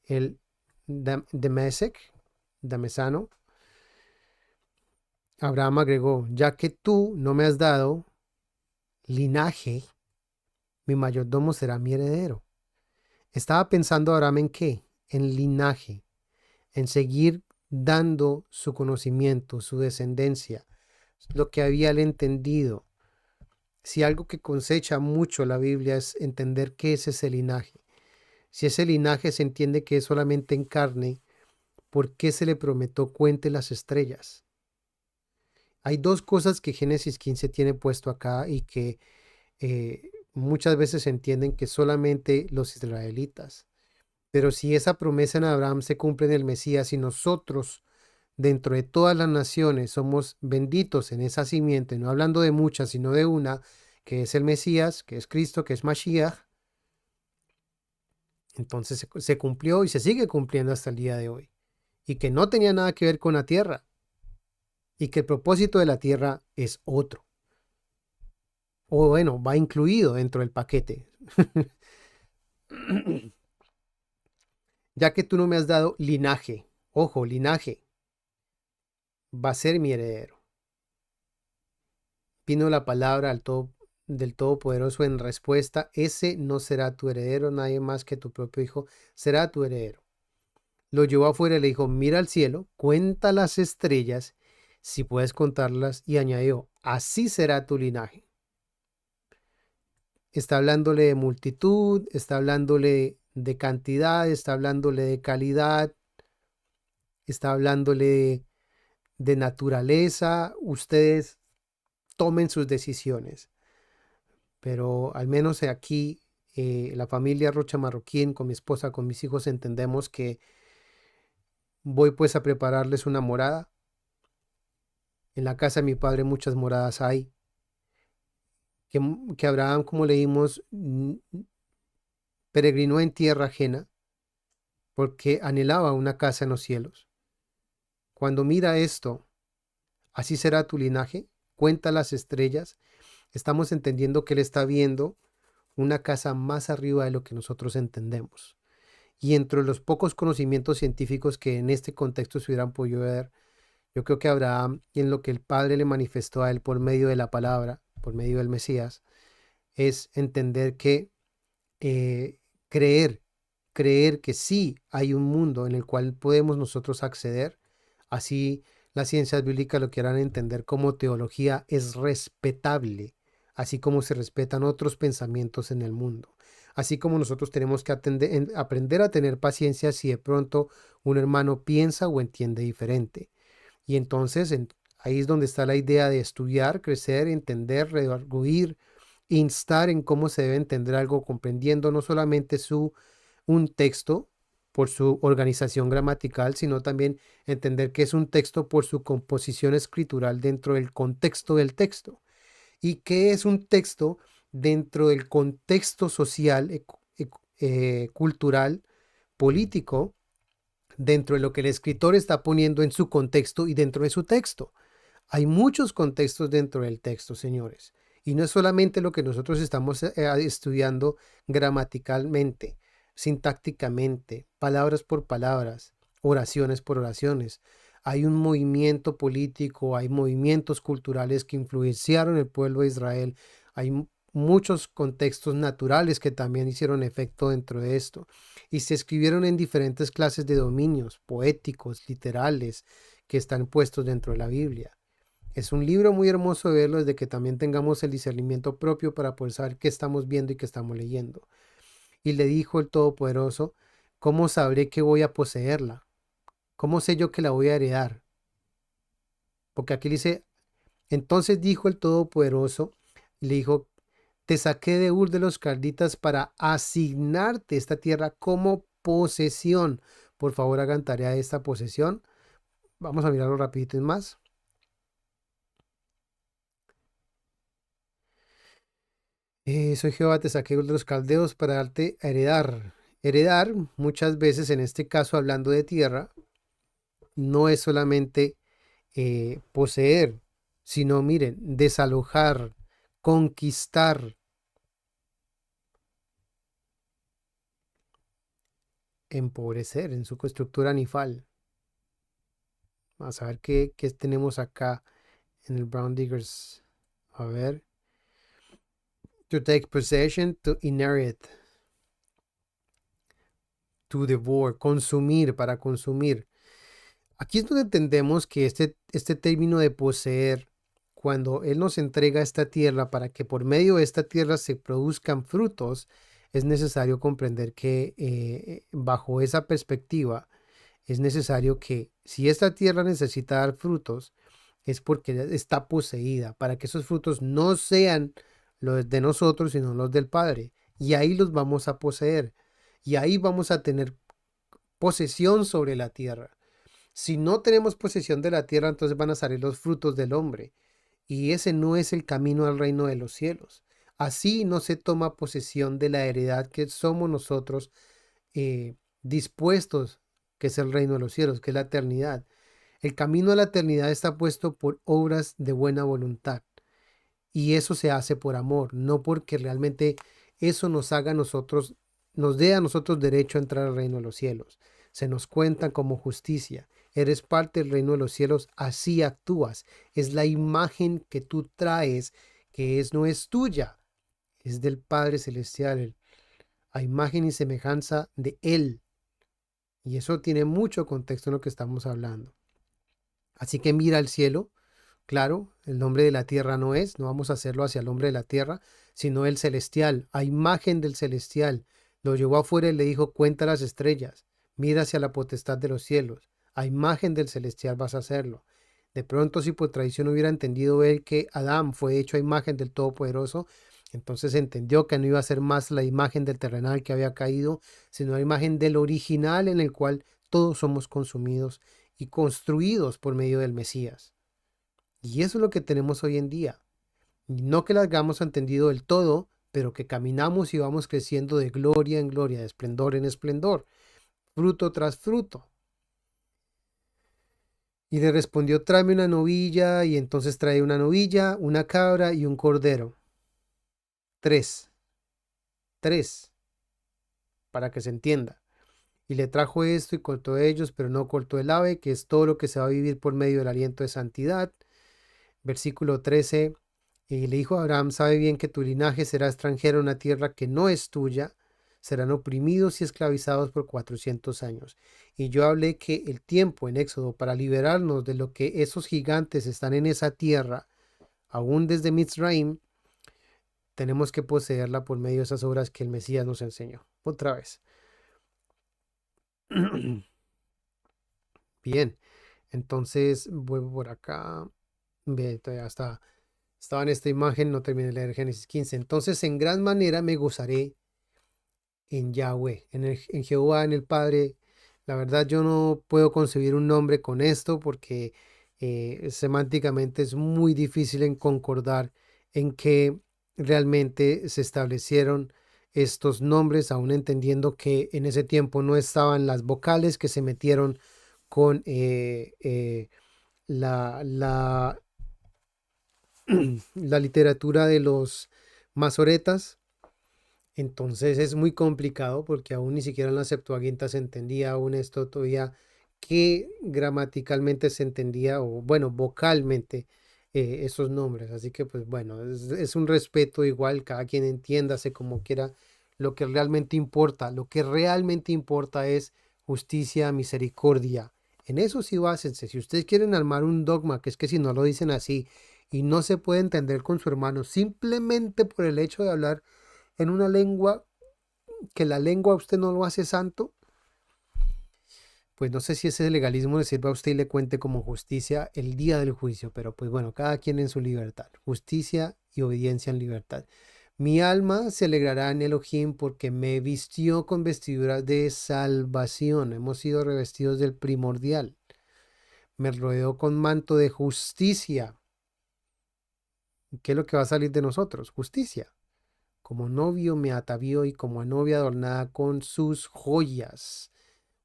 el Damesano. Abraham agregó: ya que tú no me has dado linaje, mi mayordomo será mi heredero. Estaba pensando Abraham en qué, en linaje, en seguir dando su conocimiento, su descendencia, lo que había él entendido. Si algo que cosecha mucho la Biblia es entender qué es ese linaje. Si ese linaje se entiende que es solamente en carne, ¿por qué se le prometió cuente las estrellas? Hay dos cosas que Génesis 15 tiene puesto acá y que muchas veces entienden que solamente los israelitas. Pero si esa promesa en Abraham se cumple en el Mesías y nosotros dentro de todas las naciones somos benditos en esa simiente, no hablando de muchas, sino de una, que es el Mesías, que es Cristo, que es Mashiach, entonces se cumplió y se sigue cumpliendo hasta el día de hoy. Y que no tenía nada que ver con la tierra. Y que el propósito de la tierra es otro. O bueno, va incluido dentro del paquete. Ya que tú no me has dado linaje, ojo, linaje, va a ser mi heredero. Vino la palabra del Todopoderoso en respuesta: ese no será tu heredero, nadie más que tu propio hijo será tu heredero. Lo llevó afuera y le dijo: mira al cielo, cuenta las estrellas, si puedes contarlas, y añadió: así será tu linaje. Está hablándole de multitud, está hablándole de cantidad, está hablándole de calidad, está hablándole de naturaleza. Ustedes tomen sus decisiones. Pero al menos aquí, la familia Rocha Marroquín, con mi esposa, con mis hijos, entendemos que voy pues a prepararles una morada. En la casa de mi padre muchas moradas hay. Que Abraham, como leímos, peregrinó en tierra ajena porque anhelaba una casa en los cielos. Cuando mira esto, así será tu linaje, cuenta las estrellas, estamos entendiendo que él está viendo una casa más arriba de lo que nosotros entendemos. Y entre los pocos conocimientos científicos que en este contexto se hubieran podido ver, yo creo que Abraham, y en lo que el Padre le manifestó a él por medio de la palabra, por medio del Mesías, es entender que eh, creer, creer que sí hay un mundo en el cual podemos nosotros acceder. Así las ciencias bíblicas lo quieran entender como teología es respetable, así como se respetan otros pensamientos en el mundo. Así como nosotros tenemos que aprender a tener paciencia si de pronto un hermano piensa o entiende diferente. Y entonces ahí es donde está la idea de estudiar, crecer, entender, redarguir, instar en cómo se debe entender algo, comprendiendo no solamente un texto por su organización gramatical, sino también entender que es un texto por su composición escritural dentro del contexto del texto. Y qué es un texto dentro del contexto social, cultural, político, dentro de lo que el escritor está poniendo en su contexto y dentro de su texto. Hay muchos contextos dentro del texto, señores. Y no es solamente lo que nosotros estamos estudiando gramaticalmente, sintácticamente, palabras por palabras, oraciones por oraciones. Hay un movimiento político, hay movimientos culturales que influenciaron el pueblo de Israel. Hay muchos contextos naturales que también hicieron efecto dentro de esto. Y se escribieron en diferentes clases de dominios, poéticos, literales, que están puestos dentro de la Biblia. Es un libro muy hermoso de verlo desde que también tengamos el discernimiento propio para poder saber qué estamos viendo y qué estamos leyendo. Y le dijo el Todopoderoso: ¿cómo sabré que voy a poseerla? ¿Cómo sé yo que la voy a heredar? porque aquí dice, entonces dijo el Todopoderoso, le dijo, te saqué de Ur de los Calditas para asignarte esta tierra como posesión. Por favor, hagan tarea de esta posesión. Vamos a mirarlo rapidito más. Soy Jehová, te saqué de los caldeos para darte a heredar. Heredar, muchas veces en este caso hablando de tierra, no es solamente poseer, sino miren, desalojar, conquistar, empobrecer en su estructura anifal. Vamos a ver qué tenemos acá en el Brown Diggers. A ver. To take possession, to inherit, to devour, consumir, para consumir. Aquí es donde entendemos que este término de poseer, cuando Él nos entrega esta tierra para que por medio de esta tierra se produzcan frutos, es necesario comprender que bajo esa perspectiva es necesario que si esta tierra necesita dar frutos, es porque está poseída, para que esos frutos no sean los de nosotros, sino los del Padre. Y ahí los vamos a poseer. Y ahí vamos a tener posesión sobre la tierra. Si no tenemos posesión de la tierra, entonces van a salir los frutos del hombre. Y ese no es el camino al reino de los cielos. Así no se toma posesión de la heredad que somos nosotros dispuestos, que es el reino de los cielos, que es la eternidad. El camino a la eternidad está puesto por obras de buena voluntad. Y eso se hace por amor, no porque realmente eso nos haga a nosotros, nos dé a nosotros derecho a entrar al reino de los cielos. Se nos cuenta como justicia. Eres parte del reino de los cielos, así actúas. Es la imagen que tú traes, que no es tuya, es del Padre Celestial, a imagen y semejanza de Él. Y eso tiene mucho contexto en lo que estamos hablando. Así que mira al cielo. Claro, el nombre de la tierra no vamos a hacerlo hacia el nombre de la tierra, sino el celestial, a imagen del celestial. Lo llevó afuera y le dijo, cuenta las estrellas, mira hacia la potestad de los cielos, a imagen del celestial vas a hacerlo. De pronto, si por tradición hubiera entendido él que Adán fue hecho a imagen del Todopoderoso, entonces entendió que no iba a ser más la imagen del terrenal que había caído, sino la imagen del original en el cual todos somos consumidos y construidos por medio del Mesías. Y eso es lo que tenemos hoy en día. No que lo hayamos entendido del todo, pero que caminamos y vamos creciendo de gloria en gloria, de esplendor en esplendor, fruto tras fruto. Y le respondió, tráeme una novilla, y entonces trae una novilla, una cabra y un cordero. Tres, para que se entienda. Y le trajo esto y cortó ellos, pero no cortó el ave, que es todo lo que se va a vivir por medio del aliento de santidad. Versículo 13. Y le dijo a Abraham, sabe bien que tu linaje será extranjero en una tierra que no es tuya, serán oprimidos y esclavizados por 400 años. Y yo hablé que el tiempo en Éxodo para liberarnos de lo que esos gigantes están en esa tierra, aún desde Mitzraim, tenemos que poseerla por medio de esas obras que el Mesías nos enseñó. Otra vez. Bien, entonces vuelvo por acá. Ve, todavía estaba en esta imagen, no terminé de leer Génesis 15. Entonces, en gran manera me gozaré en Yahweh, en Jehová, en el Padre. La verdad, yo no puedo concebir un nombre con esto porque semánticamente es muy difícil en concordar en que realmente se establecieron estos nombres, aún entendiendo que en ese tiempo no estaban las vocales que se metieron con la la literatura de los masoretas. Entonces es muy complicado porque aún ni siquiera en la Septuaginta se entendía aún esto todavía que gramaticalmente se entendía o bueno, vocalmente esos nombres. Así que pues bueno, es un respeto igual, cada quien entiéndase como quiera. Lo que realmente importa, lo que realmente importa es justicia, misericordia. En eso sí básense. Si ustedes quieren armar un dogma, que es que si no lo dicen así y no se puede entender con su hermano simplemente por el hecho de hablar en una lengua que la lengua a usted no lo hace santo, pues no sé si ese legalismo le sirva a usted y le cuente como justicia el día del juicio, pero pues bueno, cada quien en su libertad. Justicia y obediencia en libertad. Mi alma se alegrará en Elohim porque me vistió con vestiduras de salvación. Hemos sido revestidos del primordial. Me rodeó con manto de justicia. ¿Qué es lo que va a salir de nosotros? Justicia. Como novio me atavió y como a novia adornada con sus joyas.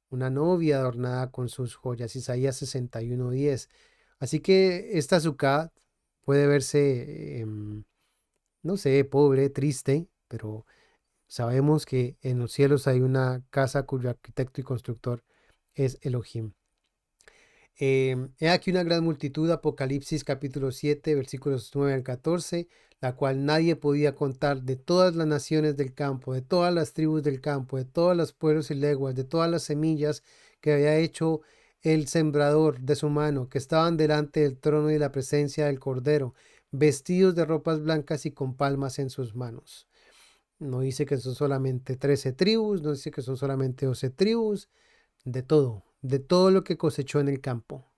Una novia adornada con sus joyas. Isaías 61:10. Así que esta Sukkot puede verse, no sé, pobre, triste, pero sabemos que en los cielos hay una casa cuyo arquitecto y constructor es Elohim. He aquí una gran multitud, Apocalipsis capítulo 7, versículos 9 al 14, la cual nadie podía contar, de todas las naciones del campo, de todas las tribus del campo, de todos los pueblos y leguas, de todas las semillas que había hecho el sembrador de su mano, que estaban delante del trono y la presencia del Cordero, vestidos de ropas blancas y con palmas en sus manos. No dice que son solamente 13 tribus, no dice que son solamente 12 tribus, de todo lo que cosechó en el campo.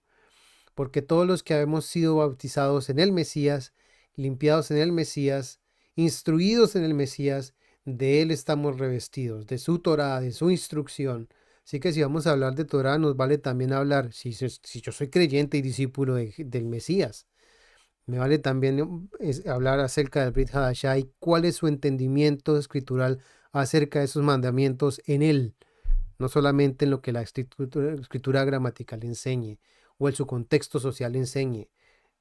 Porque todos los que hemos sido bautizados en el Mesías, limpiados en el Mesías, instruidos en el Mesías, de él estamos revestidos, de su Torah, de su instrucción. Así que si vamos a hablar de Torah, nos vale también hablar, si yo soy creyente y discípulo del Mesías, me vale también hablar acerca del Brit Hadashah y cuál es su entendimiento escritural acerca de esos mandamientos en él, no solamente en lo que la escritura gramatical enseñe o en su contexto social enseñe.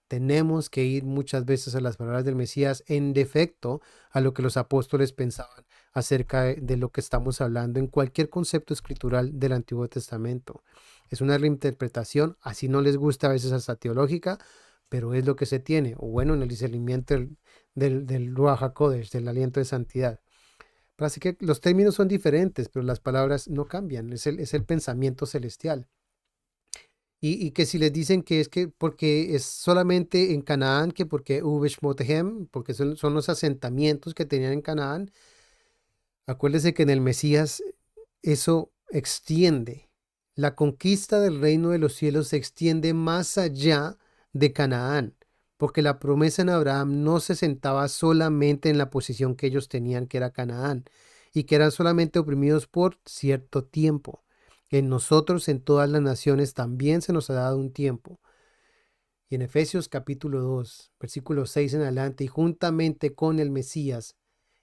Tenemos que ir muchas veces a las palabras del Mesías en defecto a lo que los apóstoles pensaban acerca de lo que estamos hablando en cualquier concepto escritural del Antiguo Testamento. Es una reinterpretación, así no les gusta a veces hasta teológica, pero es lo que se tiene, o bueno, en el discernimiento del Ruach HaKodesh, del aliento de santidad. Así que los términos son diferentes, pero las palabras no cambian, es el pensamiento celestial. Y que si les dicen que es que porque es solamente en Canaán, que porque Uveshmotehem, porque son los asentamientos que tenían en Canaán, acuérdense que en el Mesías eso extiende. La conquista del reino de los cielos se extiende más allá de Canaán, porque la promesa en Abraham no se sentaba solamente en la posición que ellos tenían, que era Canaán, y que eran solamente oprimidos por cierto tiempo. En nosotros, en todas las naciones, también se nos ha dado un tiempo. Y en Efesios capítulo 2, versículo 6 en adelante, y juntamente con el Mesías,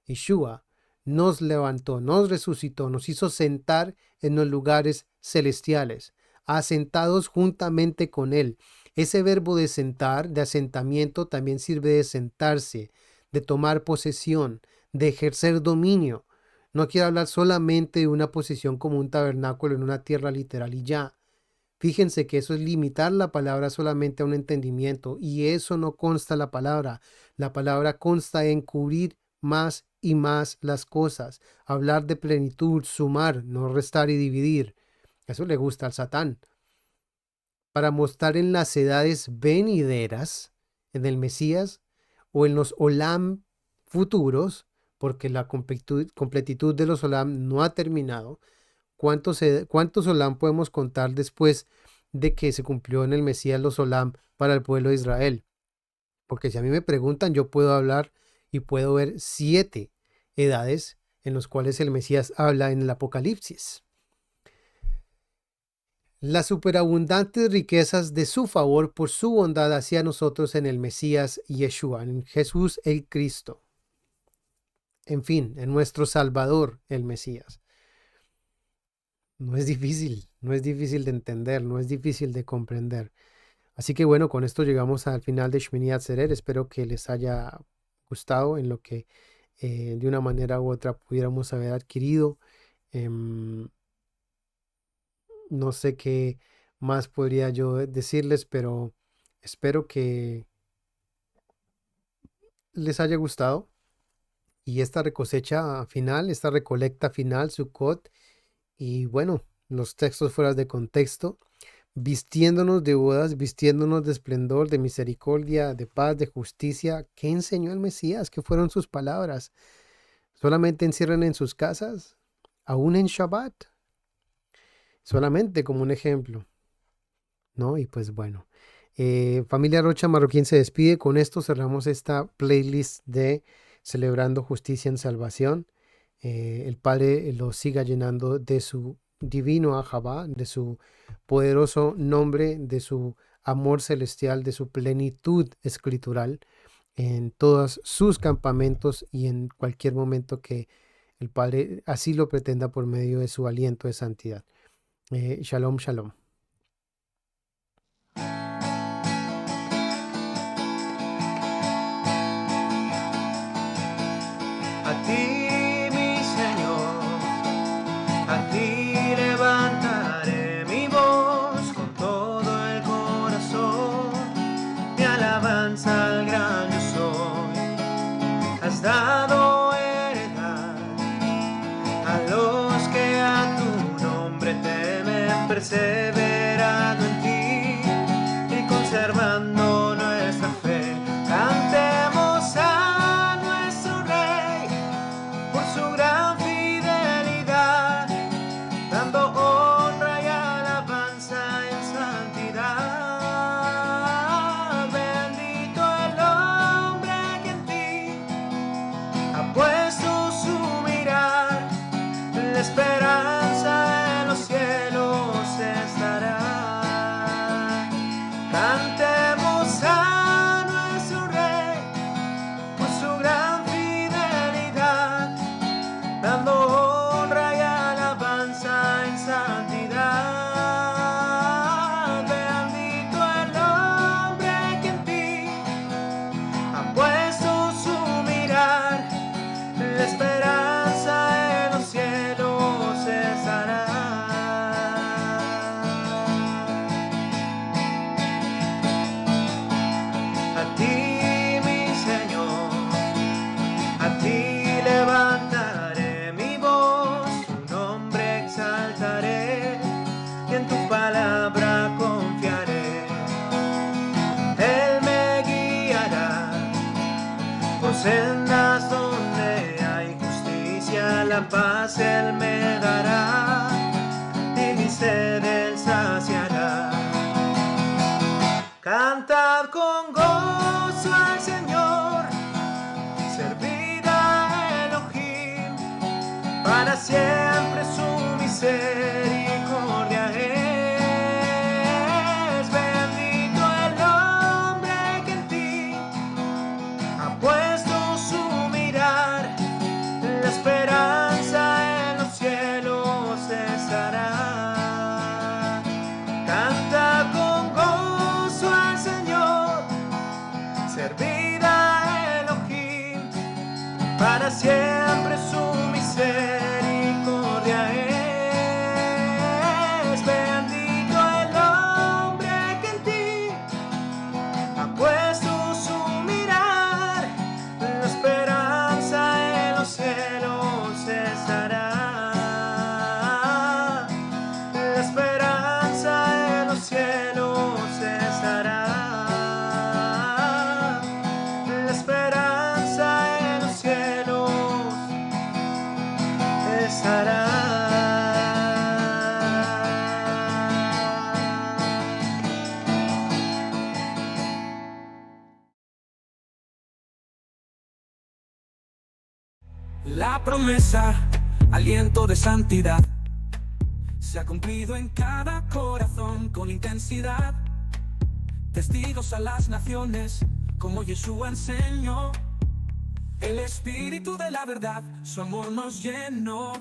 Yeshua, nos levantó, nos resucitó, nos hizo sentar en los lugares celestiales, asentados juntamente con Él. Ese verbo de sentar, de asentamiento, también sirve de sentarse, de tomar posesión, de ejercer dominio. No quiero hablar solamente de una posición como un tabernáculo en una tierra literal y ya. Fíjense que eso es limitar la palabra solamente a un entendimiento, y eso no consta la palabra. La palabra consta en cubrir más y más las cosas, hablar de plenitud, sumar, no restar y dividir. Eso le gusta al Satán. Para mostrar en las edades venideras, en el Mesías o en los Olam futuros, porque la completitud de los Olam no ha terminado. ¿Cuántos Olam podemos contar después de que se cumplió en el Mesías los Olam para el pueblo de Israel? Porque si a mí me preguntan, yo puedo hablar y puedo ver 7 edades en las cuales el Mesías habla en el Apocalipsis. Las superabundantes riquezas de su favor por su bondad hacia nosotros en el Mesías Yeshua, en Jesús el Cristo. En fin, en nuestro Salvador, el Mesías. No es difícil, no es difícil de entender, no es difícil de comprender. Así que bueno, con esto llegamos al final de Shmini Atzeret. Espero que les haya gustado en lo que de una manera u otra pudiéramos haber adquirido. No sé qué más podría yo decirles, pero espero que les haya gustado. Y esta recosecha final, esta recolecta final, Sukkot, y bueno, los textos fuera de contexto, vistiéndonos de bodas, vistiéndonos de esplendor, de misericordia, de paz, de justicia. ¿Qué enseñó el Mesías? ¿Qué fueron sus palabras? ¿Solamente encierran en sus casas? ¿Aún en Shabbat? solamente como un ejemplo, ¿no? Y pues bueno, familia Rocha Marroquín se despide. Con esto cerramos esta playlist de Celebrando Justicia en Salvación. El Padre lo siga llenando de su divino Ahabá, de su poderoso nombre, de su amor celestial, de su plenitud escritural en todos sus campamentos y en cualquier momento que el Padre así lo pretenda por medio de su aliento de santidad. Shalom, shalom. A ti, mi Señor, a ti levantaré mi voz con todo el corazón, mi alabanza al gran yo soy. Has dado heredad a los que a tu nombre temen, perseverando en ti y conservando nuestra fe. Cantemos a nuestro Rey por su gran fidelidad, dando honra y alabanza en santidad. Bendito el hombre que en ti ha puesto su mirar, la esperanza en los cielos estará. Cantemos a nuestro Rey por su gran fidelidad, dando honra y alabanza en santidad. Bendito el hombre que en ti ha puesto su mirar, la esperanza en los cielos estará. A ti, mi Señor, a ti levantaré mi voz, tu nombre exaltaré y en tu palabra confiaré. Él me guiará por sendas donde hay justicia, la paz Él me dará y mi sed Él saciará. Cantad con gozo al Señor, servid a Elohim, para siempre su misericordia es. Bendito el hombre que en ti ha puesto su mirar, la esperanza en los cielos estará. Canta con gozo al Señor, servid a Elohim, para siempre su misericordia es. Bendito el hombre que en ti ha puesto su mirar, la esperanza en los cielos estará. La esperanza en los cielos estará. La esperanza en los cielos estará. La promesa, aliento de santidad, se ha cumplido en cada corazón con intensidad. Testigos a las naciones, como Yeshua enseñó. El espíritu de la verdad, su amor nos llenó.